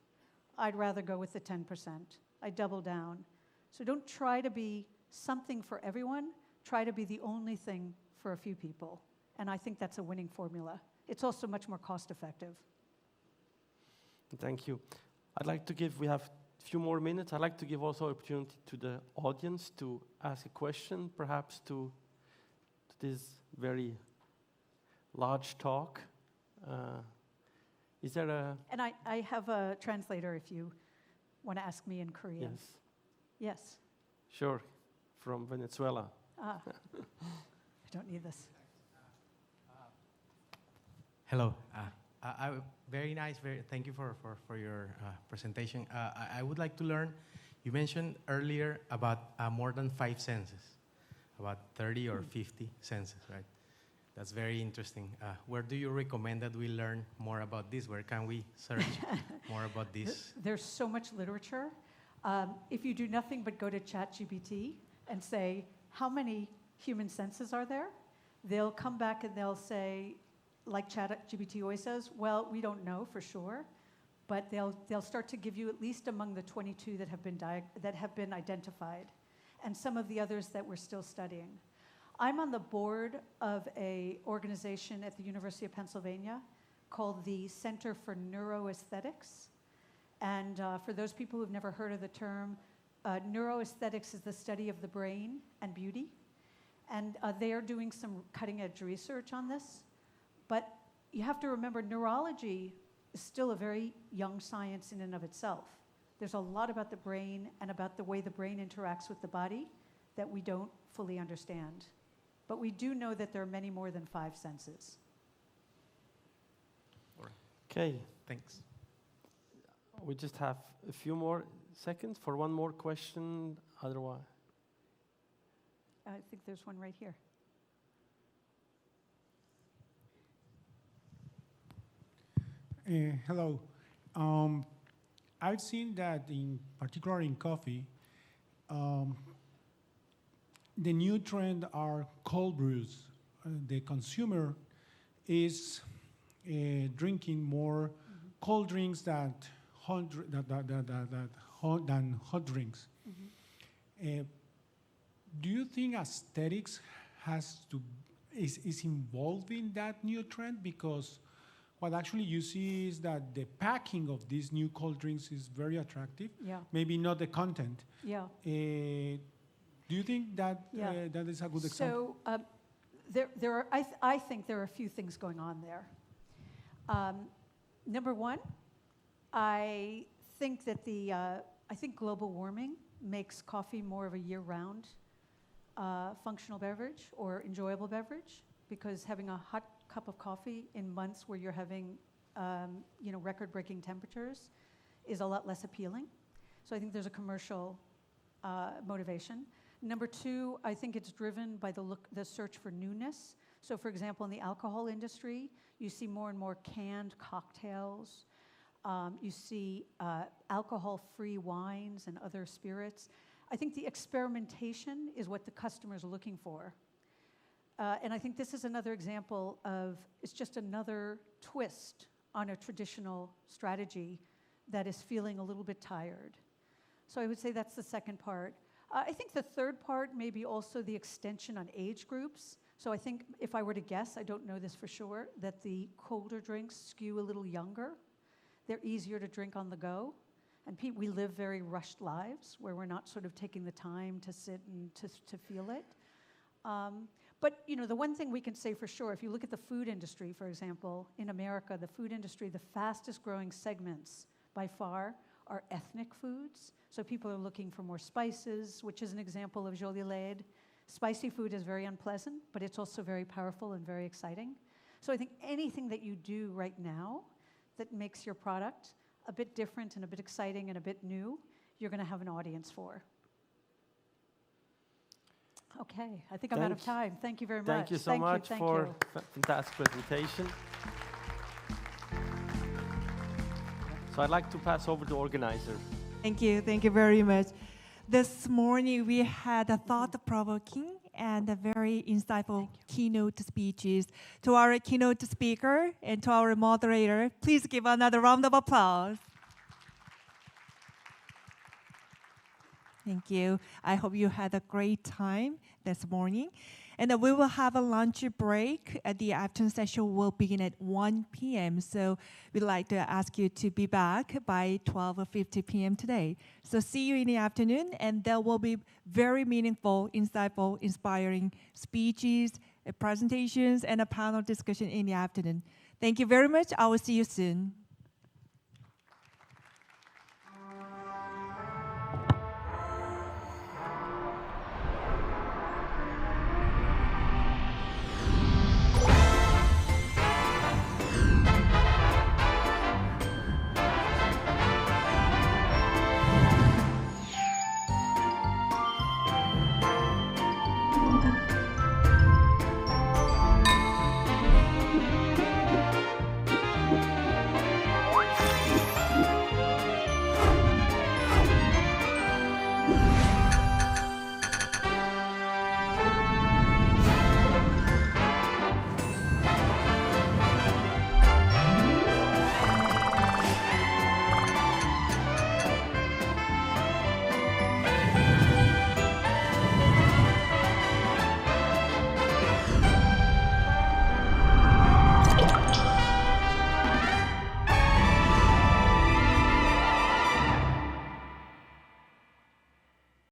I'd rather go with the 10%. I double down. So don't try to be something for everyone. Try to be the only thing for a few people. And I think that's a winning formula. It's also much more cost effective. Thank you. I'd like to give, we have a few more minutes. I'd like to give also opportunity to the audience to ask a question, perhaps to this very large talk. Is there a... And I have a translator if you want to ask me in Korean. Yes. Yes. Sure, from Venezuela. I don't need this. Hello. Very nice. Thank you for your presentation. I would like to learn, you mentioned earlier about more than 5 senses, about 30 or 50 senses, right? That's very interesting. Where do you recommend that we learn more about this? Where can we search more about this? There's so much literature. If you do nothing but go to ChatGPT and say, how many human senses are there? They'll come back and they'll say, like ChatGPT always says, well, we don't know for sure, but they'll start to give you at least among the 22 that have been identified, and some of the others that we're still studying. I'm on the board of an organization at the University of Pennsylvania called the Center for Neuroaesthetics. And for those people who've never heard of the term, neuroaesthetics is the study of the brain and beauty. And they are doing some cutting-edge research on this. But you have to remember, neurology is still a very young science in and of itself. There's a lot about the brain and about the way the brain interacts with the body that we don't fully understand. But we do know that there are many more than 5 senses. Okay. Thanks. We just have a few more seconds for one more question. Otherwise, I think there's one right here. Hello. I've seen that in particular in coffee, the new trend are cold brews. The consumer is drinking more cold drinks than hot drinks. Do you think aesthetics is involved in that new trend? Because what actually you see is that the packing of these new cold drinks is very attractive. Yeah. Maybe not the content. Yeah. Do you think that that is a good example? So I think there are a few things going on there. Number one, I think that I think global warming makes coffee more of a year-round functional beverage or enjoyable beverage, because having a hot cup of coffee in months where you're having record-breaking temperatures is a lot less appealing. So I think there's a commercial motivation. Number two, I think it's driven by the search for newness. So for example, in the alcohol industry, you see more and more canned cocktails. You see alcohol-free wines and other spirits. I think the experimentation is what the customers are looking for. And I think this is another example of, it's just another twist on a traditional strategy that is feeling a little bit tired. So I would say that's the second part. I think the third part may be also the extension on age groups. So I think if I were to guess, I don't know this for sure, that the colder drinks skew a little younger. They're easier to drink on the go. And we live very rushed lives where we're not sort of taking the time to sit and to feel it. But you know, the one thing we can say for sure, if you look at the food industry, for example, in America, the food industry, the fastest growing segments by far are ethnic foods. So people are looking for more spices, which is an example of joli laid. Spicy food is very unpleasant, but it's also very powerful and very exciting. So I think anything that you do right now that makes your product a bit different and a bit exciting and a bit new, you're going to have an audience for. Okay, I think I'm out of time. Thank you very much. Thank you so much for fantastic presentation. So I'd like to pass over to organizer. Thank you very much. This morning we had a thought-provoking and a very insightful keynote speeches. To our keynote speaker and to our moderator, please give another round of applause. Thank you. I hope you had a great time this morning. And we will have a lunch break. The afternoon session will begin at 1 p.m. So we'd like to ask you to be back by 12:50 p.m. today. So see you in the afternoon, and there will be very meaningful, insightful, inspiring speeches, presentations, and a panel discussion in the afternoon. Thank you very much. I will see you soon.